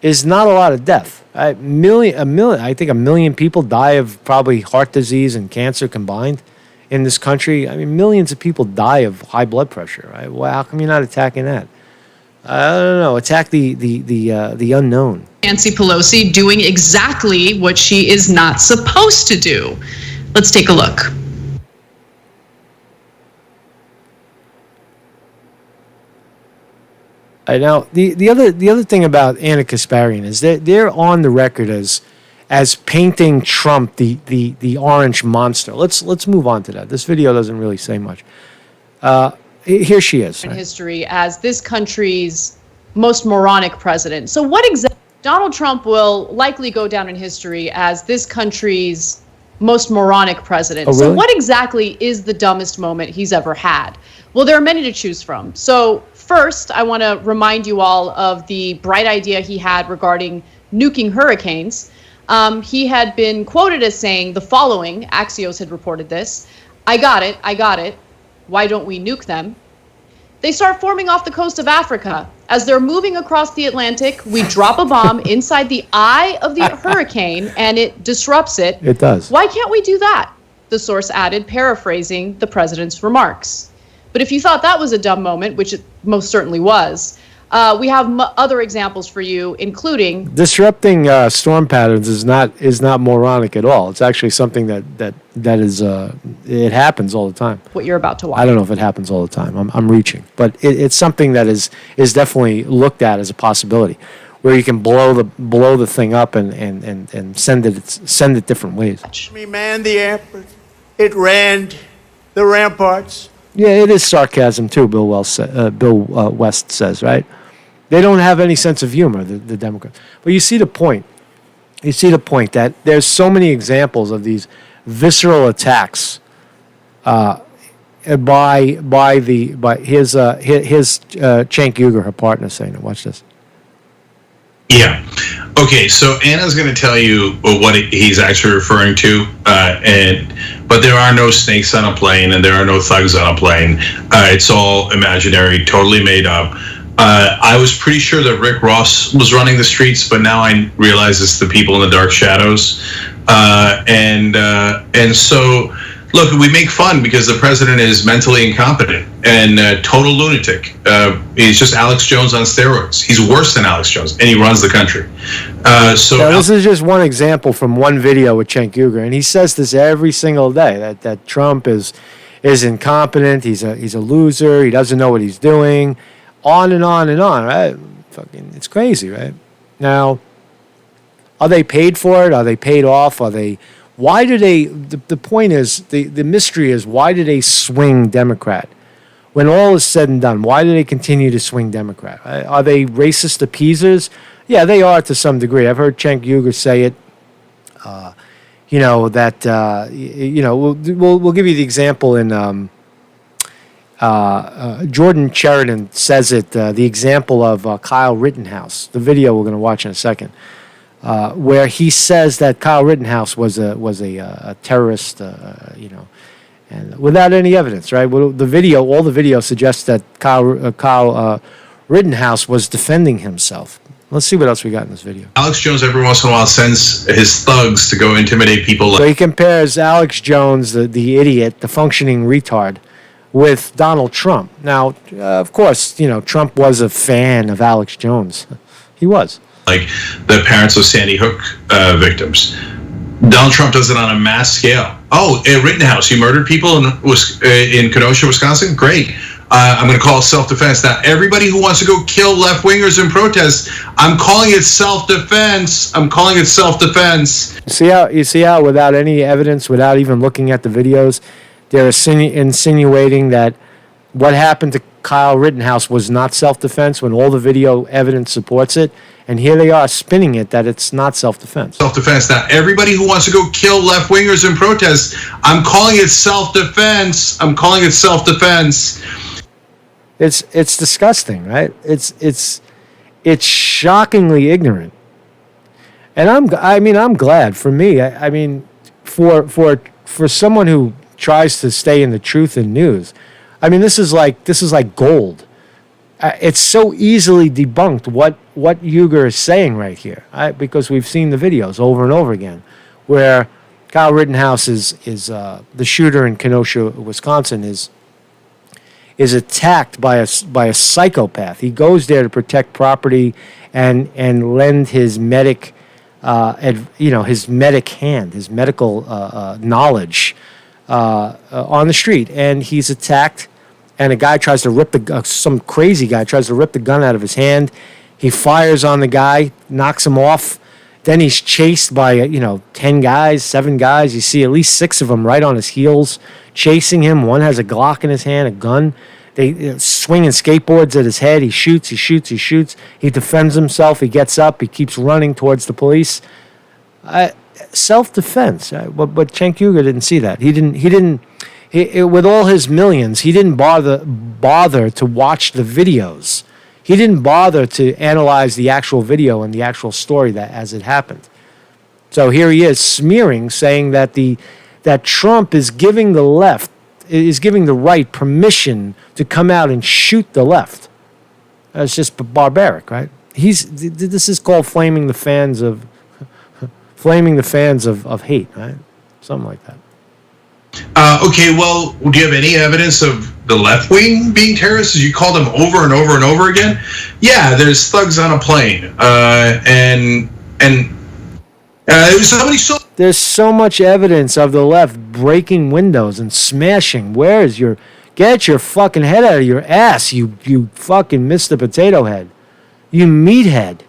is not a lot of death. I think a million people die of probably heart disease and cancer combined in this country. I mean, millions of people die of high blood pressure. Right? Well, how come you're not attacking that? I don't know. Attack the unknown. Nancy Pelosi doing exactly what she is not supposed to do. Let's take a look. Now, the other thing about Anna Kasparian is that they're on the record as painting Trump the orange monster. Let's move on to that. This video doesn't really say much. Here she is. In history as this country's most moronic president. So what exactly? Donald Trump will likely go down in history as this country's most moronic president. Oh, really? So what exactly is the dumbest moment he's ever had? Well, there are many to choose from. So first, I want to remind you all of the bright idea he had regarding nuking hurricanes. He had been quoted as saying the following, Axios had reported this, I got it, why don't we nuke them? They start forming off the coast of Africa. As they're moving across the Atlantic, we drop a bomb inside the eye of the hurricane and it disrupts it. It does. Why can't we do that? The source added, paraphrasing the president's remarks. But if you thought that was a dumb moment, which it most certainly was, we have other examples for you, including disrupting storm patterns is not moronic at all. It's actually something that is it happens all the time. What you're about to watch. I don't know if it happens all the time. I'm reaching, but it's something that is definitely looked at as a possibility, where you can blow the thing up and send it different ways. We manned the airport. It ran the ramparts. Yeah, it is sarcasm too. Bill West says, right? They don't have any sense of humor, the Democrats. But you see the point. You see the point that there's so many examples of these visceral attacks by his Cenk Uygur, her partner, saying it. Watch this. Yeah. Okay, so Anna's going to tell you what he's actually referring to, but there are no snakes on a plane and there are no thugs on a plane. It's all imaginary, totally made up. I was pretty sure that Rick Ross was running the streets, but now I realize it's the people in the dark shadows. And so, look, we make fun because the president is mentally incompetent and total lunatic. He's just Alex Jones on steroids. He's worse than Alex Jones, and he runs the country. This is just one example from one video with Cenk Uygur, and he says this every single day that Trump is incompetent. He's a loser. He doesn't know what he's doing. On and on and on. Right? It's crazy, right? Now, are they paid for it? Are they paid off? Why do they, the point is, the mystery is, why do they swing Democrat? When all is said and done, why do they continue to swing Democrat? Are they racist appeasers? Yeah, they are to some degree. I've heard Cenk Uygur say it. We'll give you the example in Jordan Chariton says it, the example of Kyle Rittenhouse, the video we're going to watch in a second. Where he says that Kyle Rittenhouse was a terrorist, and without any evidence, right? Well, all the video suggests that Kyle Rittenhouse was defending himself. Let's see what else we got in this video. Alex Jones every once in a while sends his thugs to go intimidate people. So he compares Alex Jones, the idiot, the functioning retard, with Donald Trump. Now, of course, Trump was a fan of Alex Jones. He was. Like the parents of Sandy Hook victims. Donald Trump does it on a mass scale. Oh, Rittenhouse, you murdered people in Kenosha, Wisconsin? Great. I'm going to call it self-defense. Now, everybody who wants to go kill left-wingers in protest, I'm calling it self-defense. I'm calling it self-defense. You see how without any evidence, without even looking at the videos, they're insinuating that what happened to Kyle Rittenhouse was not self-defense when all the video evidence supports it. And here they are spinning it that it's not self-defense. Self-defense. Now, everybody who wants to go kill left-wingers in protest, I'm calling it self-defense. I'm calling it self-defense. It's disgusting, right? It's shockingly ignorant. And I'm glad for me. I mean, for someone who tries to stay in the truth in news, I mean, this is like gold. It's so easily debunked what Uygur is saying right here, right? Because we've seen the videos over and over again, where Kyle Rittenhouse is the shooter in Kenosha, Wisconsin, is attacked by a psychopath. He goes there to protect property and lend his medic, his medic hand, his medical knowledge on the street, and he's attacked. And a guy tries to rip some crazy guy tries to rip the gun out of his hand. He fires on the guy, knocks him off. Then he's chased by 10 guys, 7 guys. You see at least 6 of them right on his heels, chasing him. One has a Glock in his hand, a gun. They swinging skateboards at his head. He shoots. He defends himself. He gets up. He keeps running towards the police. Self-defense. But Cenk Uygur didn't see that. He didn't. With all his millions, he didn't bother to watch the videos. He didn't bother to analyze the actual video and the actual story that as it happened. So here he is smearing, saying that that Trump is giving the right permission to come out and shoot the left. That's just barbaric, right? This is called flaming the fans of hate, right? Something like that. Okay, well, do you have any evidence of the left wing being terrorists? You called them over and over and over again. Yeah, there's thugs on a plane, There's so much evidence of the left breaking windows and smashing. Get your fucking head out of your ass, you fucking Mr. Potato Head. You meathead,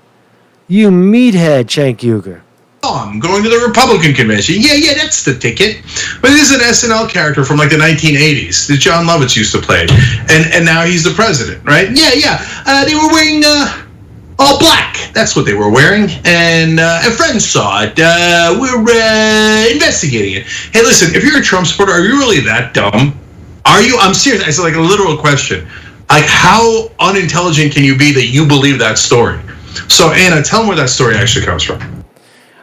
Cenk Uygur. I'm going to the Republican convention. Yeah, that's the ticket. But this is an SNL character from like the 1980s that John Lovitz used to play. And now he's the president, right? Yeah. They were wearing all black. That's what they were wearing. And a friend saw it. We're investigating it. Hey, listen, if you're a Trump supporter, are you really that dumb? Are you? I'm serious. It's like a literal question. Like, how unintelligent can you be that you believe that story? So, Anna, tell them where that story actually comes from.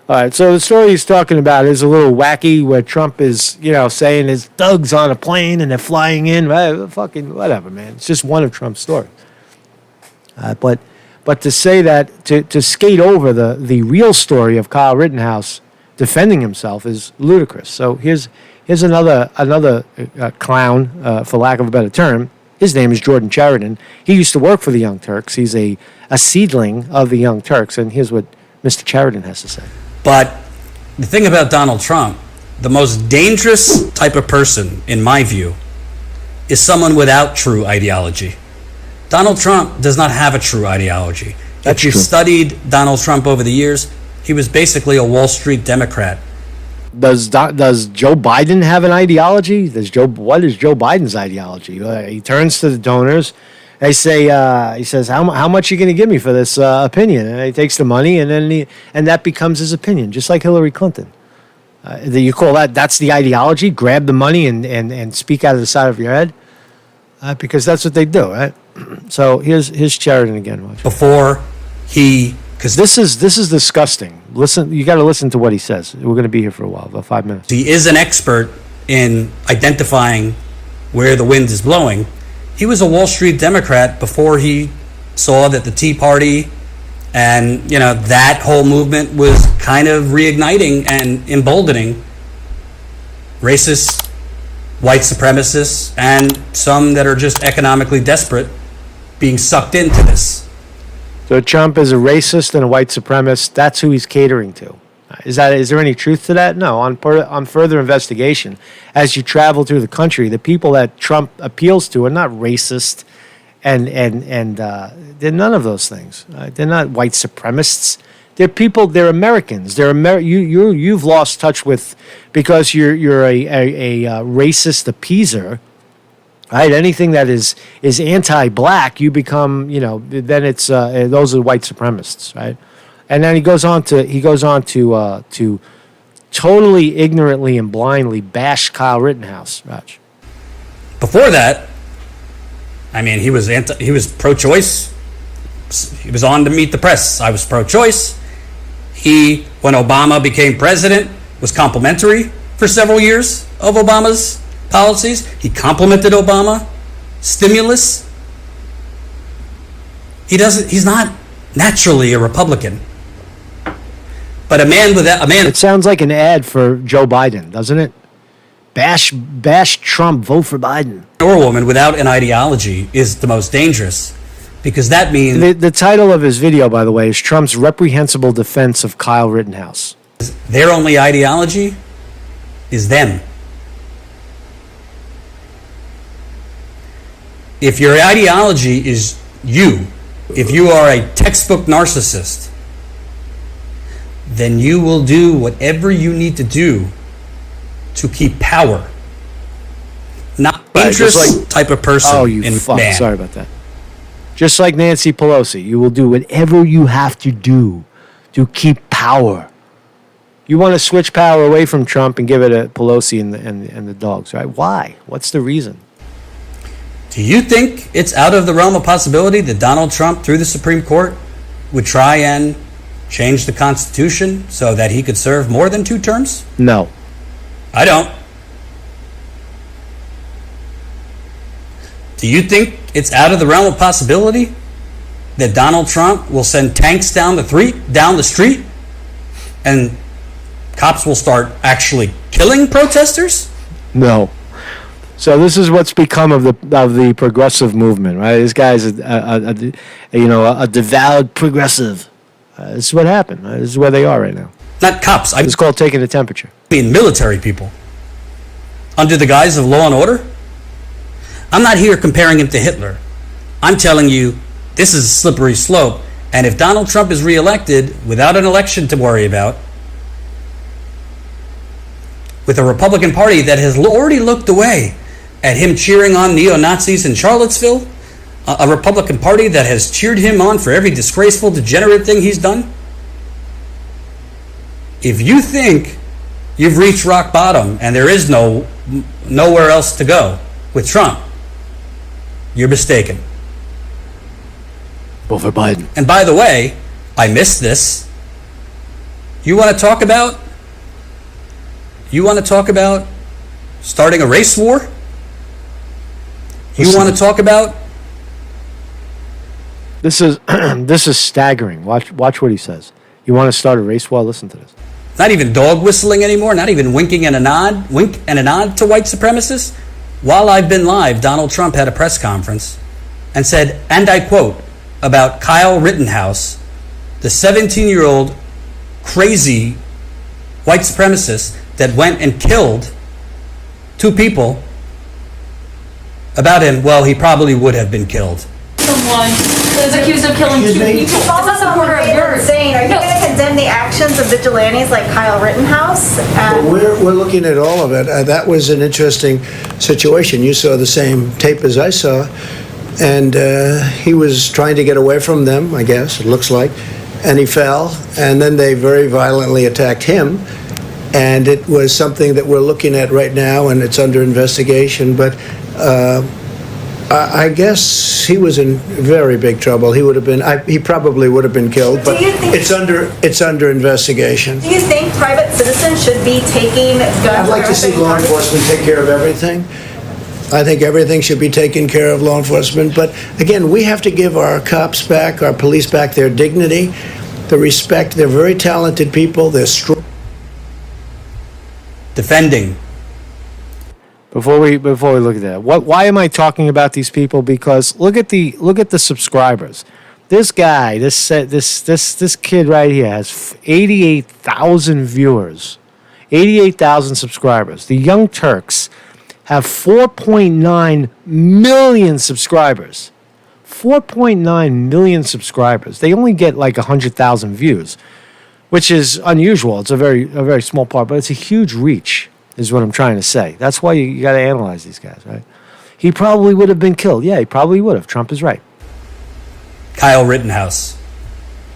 All right, so the story he's talking about is a little wacky, where Trump is, saying there's thugs on a plane and they're flying in. Fucking whatever, man. It's just one of Trump's stories. But to say that, to skate over the real story of Kyle Rittenhouse defending himself is ludicrous. So here's another clown, for lack of a better term. His name is Jordan Chariton. He used to work for the Young Turks. He's a seedling of the Young Turks, and here's what Mr. Chariton has to say. But the thing about Donald Trump, the most dangerous type of person, in my view, is someone without true ideology. Donald Trump does not have a true ideology. If you've studied Donald Trump over the years, he was basically a Wall Street Democrat. Does Joe Biden have an ideology? What is Joe Biden's ideology? He turns to the donors. They say, he says, how much are you going to give me for this opinion? And he takes the money, and then that becomes his opinion, just like Hillary Clinton. You call that's the ideology? Grab the money and speak out of the side of your head? Because that's what they do, right? So here's Chariton again. Watch. Because this is disgusting. Listen, you got to listen to what he says. We're going to be here for a while, about 5 minutes. He is an expert in identifying where the wind is blowing. He was a Wall Street Democrat before he saw that the Tea Party and, that whole movement was kind of reigniting and emboldening racists, white supremacists, and some that are just economically desperate being sucked into this. So Trump is a racist and a white supremacist. That's who he's catering to. Is there any truth to that? No. On further investigation, as you travel through the country, the people that Trump appeals to are not racist, and they're none of those things. They're not white supremacists. They're people. They're Americans. You've lost touch with, because you're a racist appeaser. right? Anything that is anti-black, you become, then it's those are white supremacists, right? And then he goes on to totally ignorantly and blindly bash Kyle Rittenhouse, Raj. Before that, I mean, he was pro-choice. He was on to Meet the Press. I was pro-choice. He, when Obama became president, was complimentary for several years of Obama's policies. He complimented Obama. Stimulus. He's not naturally a Republican. But a man. It sounds like an ad for Joe Biden, doesn't it? Bash Trump, vote for Biden. Or a woman without an ideology is the most dangerous, because that means the title of his video, by the way, is Trump's reprehensible defense of Kyle Rittenhouse. Their only ideology is them. If your ideology is you, if you are a textbook narcissist, then you will do whatever you need to do to keep power. Not interest type of person. Oh, you fuck. Man. Sorry about that. Just like Nancy Pelosi, you will do whatever you have to do to keep power. You want to switch power away from Trump and give it to Pelosi and the dogs, right? Why? What's the reason? Do you think it's out of the realm of possibility that Donald Trump, through the Supreme Court, would try and change the Constitution so that he could serve more than 2 terms? No. I don't. Do you think it's out of the realm of possibility that Donald Trump will send tanks down the street and cops will start actually killing protesters? No. So this is what's become of the progressive movement, right? This guy's a devout progressive. This is what happened. Right? This is where they are right now. Not cops. It's called taking the temperature. I mean military people. Under the guise of law and order? I'm not here comparing him to Hitler. I'm telling you, this is a slippery slope. And if Donald Trump is reelected without an election to worry about, with a Republican Party that has already looked away at him cheering on neo-Nazis in Charlottesville, a Republican Party that has cheered him on for every disgraceful, degenerate thing he's done, if you think you've reached rock bottom and there is nowhere else to go with Trump, you're mistaken. Vote for Biden. And by the way, I missed this. You want to talk about starting a race war? You want to talk about? This is staggering. Watch what he says. You want to start a race war? Listen to this. Not even dog whistling anymore, not even wink and a nod to white supremacists. While I've been live, Donald Trump had a press conference and said, and I quote, about Kyle Rittenhouse, the 17-year-old crazy white supremacist that went and killed 2 people. About him, well, he probably would have been killed. Someone is accused of killing 2 people. It's a supporter of yours. Saying, are you going to condemn the actions of vigilantes like Kyle Rittenhouse? We're looking at all of it. That was an interesting situation. You saw the same tape as I saw, and he was trying to get away from them, I guess, it looks like, and he fell, and then they very violently attacked him, and it was something that we're looking at right now, and it's under investigation, but I guess he was in very big trouble. He probably would have been killed, but it's under investigation. Do you think private citizens should be taking guns? I'd like to see law enforcement take care of everything. I think everything should be taken care of, law enforcement. But again, we have to give our cops back, our police back their dignity, the respect. They're very talented people. They're strong. Defending. Before we look at that, why am I talking about these people? Because look at the subscribers. This guy, this kid right here has 88,000 viewers, 88,000 subscribers. The Young Turks have 4.9 million subscribers. 4.9 million subscribers. They only get like 100,000 views, which is unusual. It's a very small part, but it's a huge reach, is what I'm trying to say. That's why you got to analyze these guys, right? he probably would have been killed. Yeah, he probably would have. Trump is right. Kyle Rittenhouse,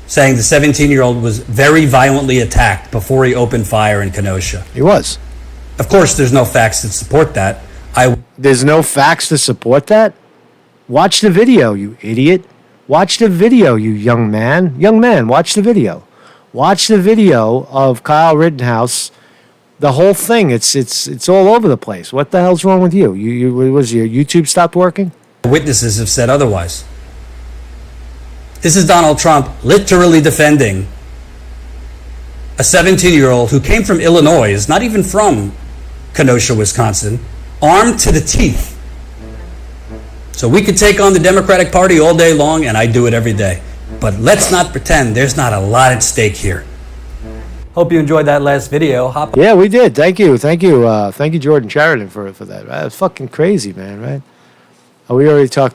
saying the 17-year-old was very violently attacked before he opened fire in Kenosha. He was. Of course, there's no facts to support that. There's no facts to support that? Watch the video, you idiot. Watch the video, you young man. Young man, watch the video. Watch the video of Kyle Rittenhouse. The whole thing, it's all over the place. What the hell's wrong with you? Was your YouTube stopped working? Witnesses have said otherwise. This is Donald Trump literally defending a 17-year-old who came from Illinois, is not even from Kenosha, Wisconsin, armed to the teeth. So we could take on the Democratic Party all day long, and I do it every day. But let's not pretend there's not a lot at stake here. Hope you enjoyed that last video. Yeah, we did. Thank you, Jordan Chariton for that. That's fucking crazy, man. Right? We already saw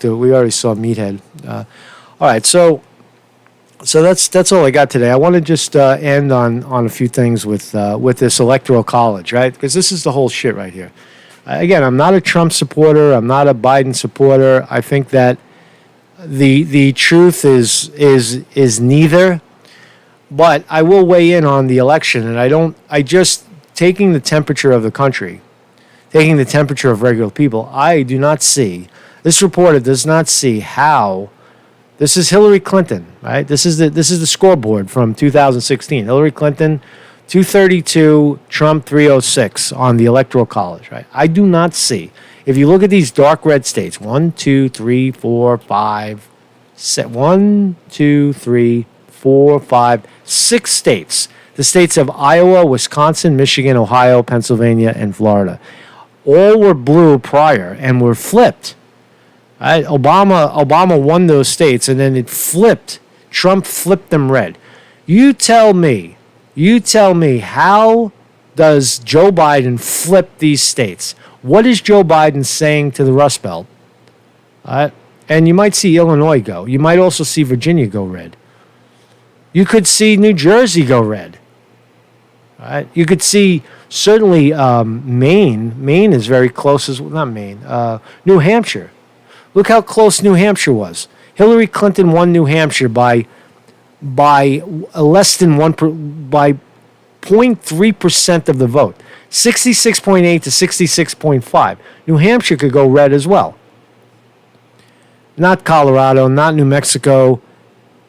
Meathead. All right, so that's all I got today. I want to just end on a few things with this electoral college, right? Because this is the whole shit right here. Again, I'm not a Trump supporter. I'm not a Biden supporter. I think that the truth is neither. But I will weigh in on the election, and I just taking the temperature of the country, taking the temperature of regular people. I do not see, this reporter does not see how. This is Hillary Clinton, right? This is the scoreboard from 2016. Hillary Clinton, 232, Trump 306 on the Electoral College, right? I do not see. If you look at these dark red states, 1, 2, 3, 4, 5, 1, 2, 3, 4, 5, 6 states. The states of Iowa, Wisconsin, Michigan, Ohio, Pennsylvania, and Florida. All were blue prior and were flipped. Right? Obama won those states, and then it flipped. Trump flipped them red. You tell me, how does Joe Biden flip these states? What is Joe Biden saying to the Rust Belt? And you might see Illinois go. You might also see Virginia go red. You could see New Jersey go red. Right? You could see certainly Maine. Maine is very close as well. Not Maine. New Hampshire. Look how close New Hampshire was. Hillary Clinton won New Hampshire by less than by 0.3% of the vote. 66.8 to 66.5. New Hampshire could go red as well. Not Colorado, not New Mexico.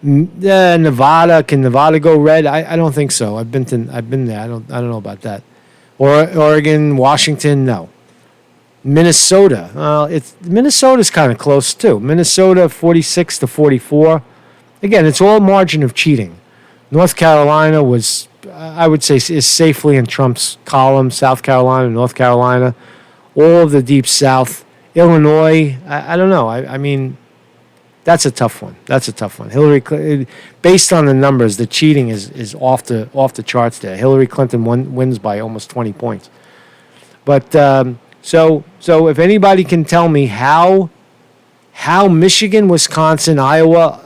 Nevada, can Nevada go red? I don't think so. I've been there. I don't know about that. Oregon, Washington, no. Minnesota, Minnesota's kind of close too. Minnesota 46 to 44. Again, it's all margin of cheating. North Carolina was, I would say, is safely in Trump's column. South Carolina, North Carolina, all of the deep South. Illinois, I don't know. I mean, that's a tough one. Hillary, based on the numbers, the cheating is off the charts there. Hillary Clinton wins by almost 20 points. But so if anybody can tell me how Michigan, Wisconsin, Iowa,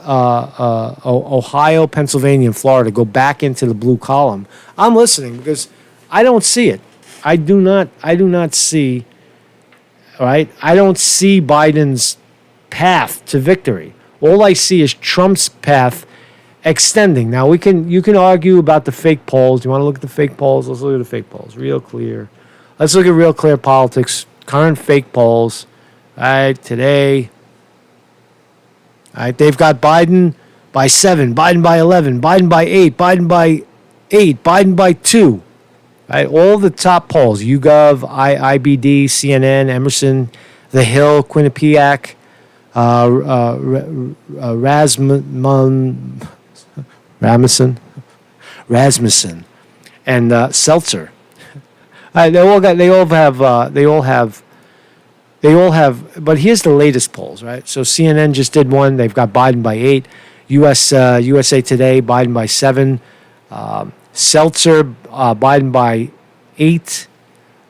Ohio, Pennsylvania, and Florida go back into the blue column, I'm listening, because I don't see it. I do not see. Right? I don't see Biden's path to victory. All I see is Trump's path extending. Now you can argue about the fake polls. You want to look at the fake polls? Let's look at the fake polls. Real Clear. Let's look at Real Clear Politics. Current fake polls. All right, today. All right, they've got Biden by 7, Biden by 11, Biden by 8, Biden by 8, Biden by 2. Right, all the top polls, YouGov, IBD, CNN, Emerson, The Hill, Quinnipiac, Rasmussen, and Seltzer. They all have. But here's the latest polls, right? So CNN just did one. They've got Biden by 8. USA Today, Biden by 7. Seltzer, Biden by 8.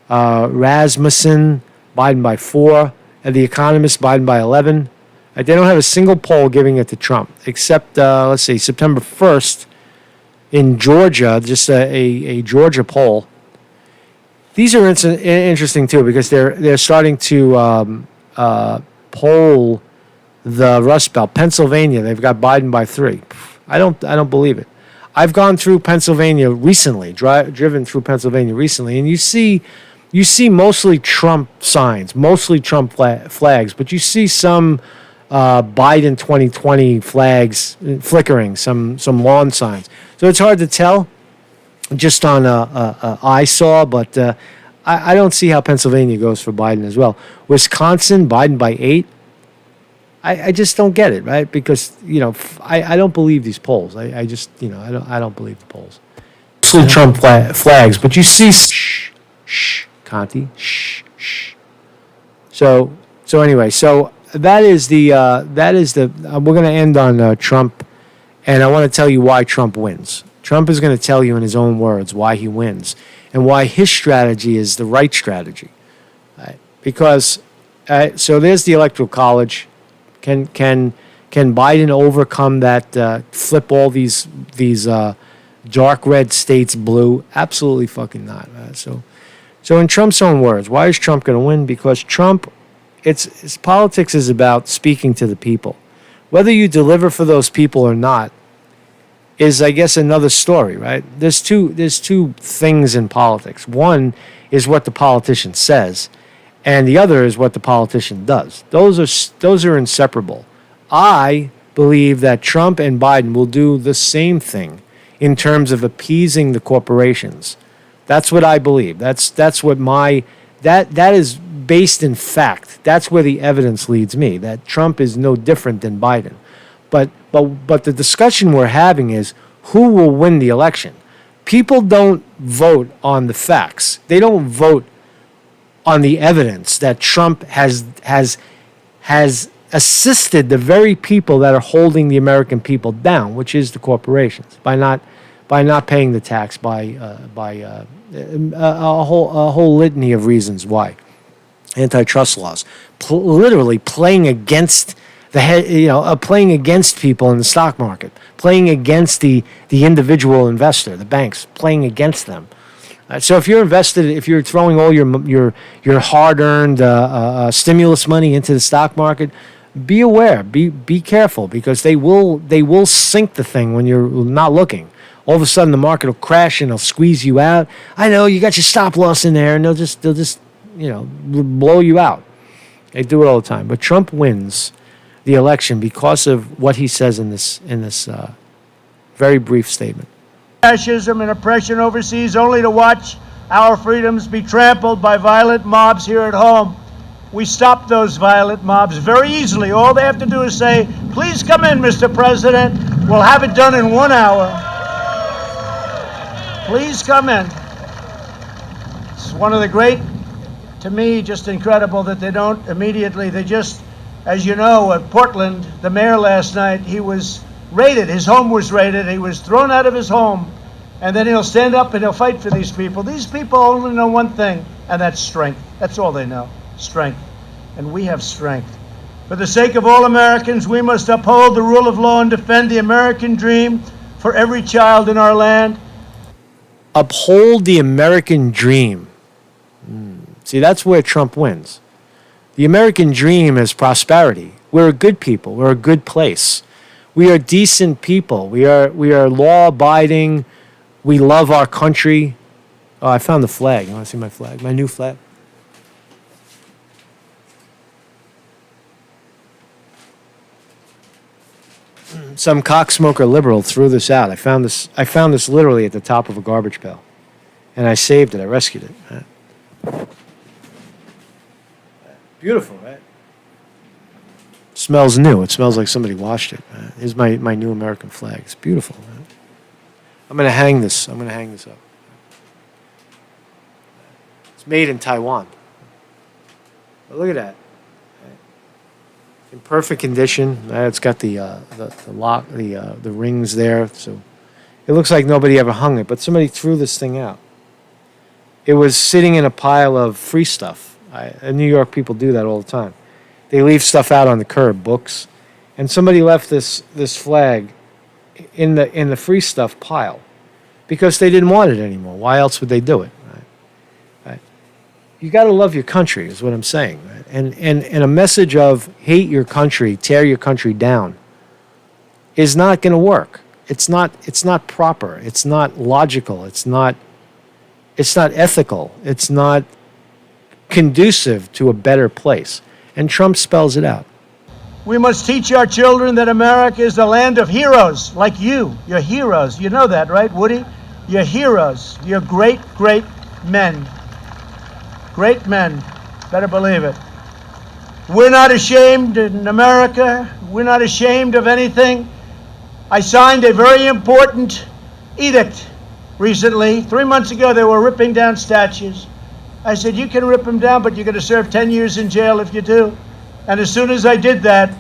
Rasmussen, Biden by 4. And The Economist, Biden by 11. They don't have a single poll giving it to Trump, except, let's see, September 1st in Georgia, just a Georgia poll. These are interesting, too, because they're starting to poll the Rust Belt. Pennsylvania, they've got Biden by 3. I don't believe it. I've gone through Pennsylvania recently, driven through Pennsylvania recently, and you see mostly Trump signs, mostly Trump flags, but you see some Biden 2020 flags flickering, some lawn signs. So it's hard to tell just on a eye saw, but I don't see how Pennsylvania goes for Biden as well. Wisconsin, Biden by 8. I just don't get it, right? Because, I don't believe these polls. I just, I don't believe the polls. Mostly Trump flags, but you see, shh, Conte, shh. So anyway, that is the we're going to end on Trump, and I want to tell you why Trump wins. Trump is going to tell you in his own words why he wins and why his strategy is the right strategy. Right? Because, so there's the Electoral College. Can Biden overcome that? Flip all these dark red states blue? Absolutely fucking not. So in Trump's own words, why is Trump going to win? Because Trump, it's politics is about speaking to the people. Whether you deliver for those people or not is, I guess, another story, right? There's two things in politics. One is what the politician says, and the other is what the politician does. Those are inseparable. I believe that Trump and Biden will do the same thing in terms of appeasing the corporations. That's what I believe. That is based in fact. That's where the evidence leads me, that Trump is no different than Biden. But the discussion we're having is who will win the election. People don't vote on the facts. They don't vote on the evidence that Trump has assisted the very people that are holding the American people down, which is the corporations, by not paying the tax, by a whole litany of reasons why. Antitrust laws, literally playing against playing against people in the stock market, playing against the individual investor, the banks, playing against them. So if you're invested, if you're throwing all your hard-earned stimulus money into the stock market, be aware, be careful, because they will sink the thing when you're not looking. All of a sudden, the market will crash and they'll squeeze you out. I know you got your stop loss in there, and they'll just blow you out. They do it all the time. But Trump wins the election because of what he says in this very brief statement. Fascism and oppression overseas, only to watch our freedoms be trampled by violent mobs here at home. We stop those violent mobs very easily. All they have to do is say, "Please come in, Mr. President. We'll have it done in 1 hour. Please come in." It's one of the great, to me, just incredible that they don't immediately, they just, as you know, at Portland, the mayor last night, he was raided. His home was raided. He was thrown out of his home. And then he'll stand up and he'll fight for these people. These people only know one thing, and that's strength. That's all they know, strength. And we have strength. For the sake of all Americans, we must uphold the rule of law and defend the American dream for every child in our land. Uphold the American dream. See, that's where Trump wins. The American dream is prosperity. We're a good people. We're a good place. We are decent people. We are law-abiding. We love our country. Oh, I found the flag. You want to see my flag? My new flag? Some cocksmoker liberal threw this out. I found this literally at the top of a garbage pail. And I saved it. I rescued it. Beautiful, right? Smells new. It smells like somebody washed it. Here's my new American flag. It's beautiful. Right? I'm going to hang this. I'm going to hang this up. It's made in Taiwan. But look at that. In perfect condition. It's got the lock, the rings there. So it looks like nobody ever hung it, but somebody threw this thing out. It was sitting in a pile of free stuff. In New York, people do that all the time. They leave stuff out on the curb, books, and somebody left this flag in the free stuff pile because they didn't want it anymore. Why else would they do it? Right? you got to love your country, is what I'm saying. Right? And a message of hate your country, tear your country down, is not going to work. It's not proper. It's not logical. It's not ethical. It's not conducive to a better place. And Trump spells it out. We must teach our children that America is the land of heroes like you. You're heroes. You know that, right, Woody? You're heroes. You're great, great men. Great men. Better believe it. We're not ashamed in America. We're not ashamed of anything. I signed a very important edict recently. 3 months ago, they were ripping down statues. I said, you can rip them down, but you're going to serve 10 years in jail if you do. And as soon as I did that,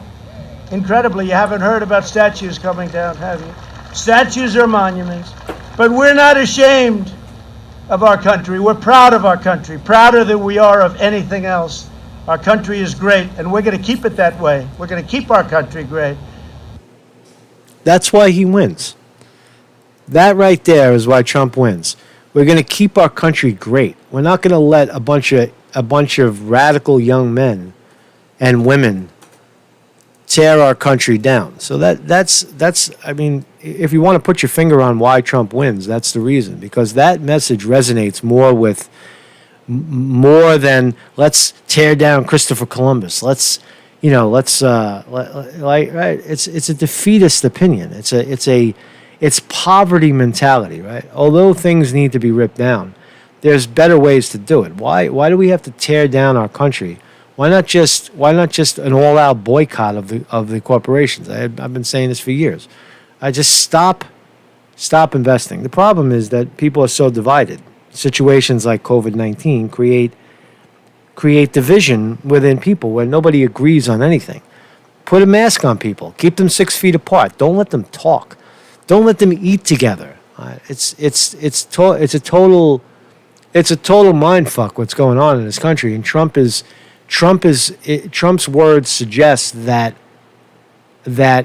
incredibly, you haven't heard about statues coming down, have you? Statues are monuments. But we're not ashamed of our country. We're proud of our country, prouder than we are of anything else. Our country is great, and we're going to keep it that way. We're going to keep our country great. That's why he wins. That right there is why Trump wins. We're going to keep our country great. We're not going to let a bunch of radical young men and women tear our country down. So that's I mean, if you want to put your finger on why Trump wins, that's the reason, because that message resonates more than let's tear down Christopher Columbus. Right. It's a defeatist opinion. It's poverty mentality, right? Although things need to be ripped down, there's better ways to do it. Why do we have to tear down our country? Why not just an all-out boycott of the corporations? I've been saying this for years. I just stop investing. The problem is that people are so divided. Situations like COVID-19 create division within people where nobody agrees on anything. Put a mask on people. Keep them 6 feet apart. Don't let them talk. Don't let them eat together. It's a total mind fuck what's going on in this country. And Trump's words suggest that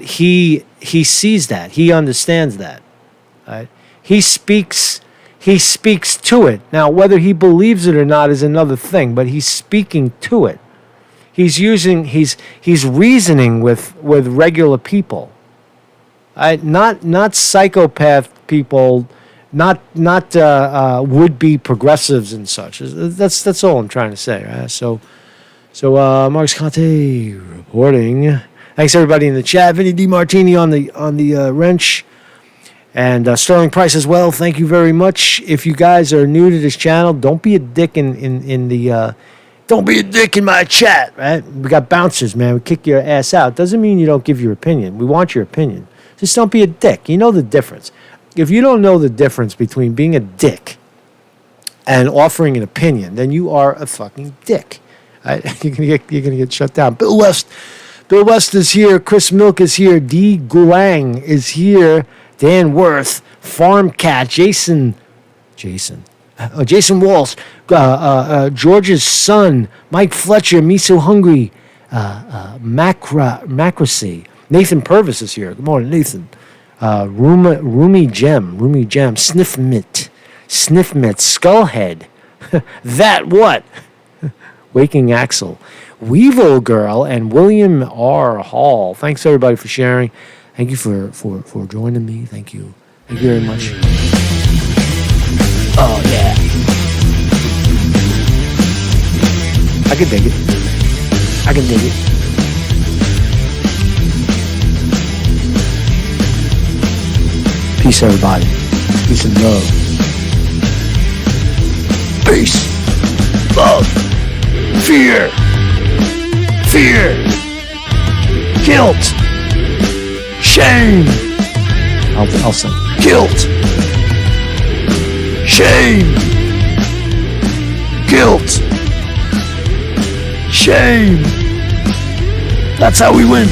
he sees that, he understands that. Right? He speaks to it. Now, whether he believes it or not is another thing, but he's speaking to it. He's reasoning with regular people. Not psychopath people, not would-be progressives and such. That's all I'm trying to say. Right? So Marcus Conte reporting. Thanks everybody in the chat. Vinny DiMartini on the wrench, and Sterling Price as well. Thank you very much. If you guys are new to this channel, don't be a dick don't be a dick in my chat. Right? We got bouncers, man. We kick your ass out. Doesn't mean you don't give your opinion. We want your opinion. Just don't be a dick. You know the difference. If you don't know the difference between being a dick and offering an opinion, then you are a fucking dick. Right? You're gonna get shut down. Bill West is here. Chris Milk is here. D. Gulang is here. Dan Worth, Farm Cat, Jason Walsh, George's son, Mike Fletcher, Miso Hungry, Macracy. Nathan Purvis is here. Good morning, Nathan. Roomy Gem, Sniffmit, Skullhead. That what? Waking Axel, Weevil Girl, and William R. Hall. Thanks everybody for sharing. Thank you for joining me. Thank you very much. Oh yeah, I can dig it. Peace, everybody. Peace and love. Peace, love, fear, guilt, shame. I'll say guilt, shame, guilt, shame. That's how we win.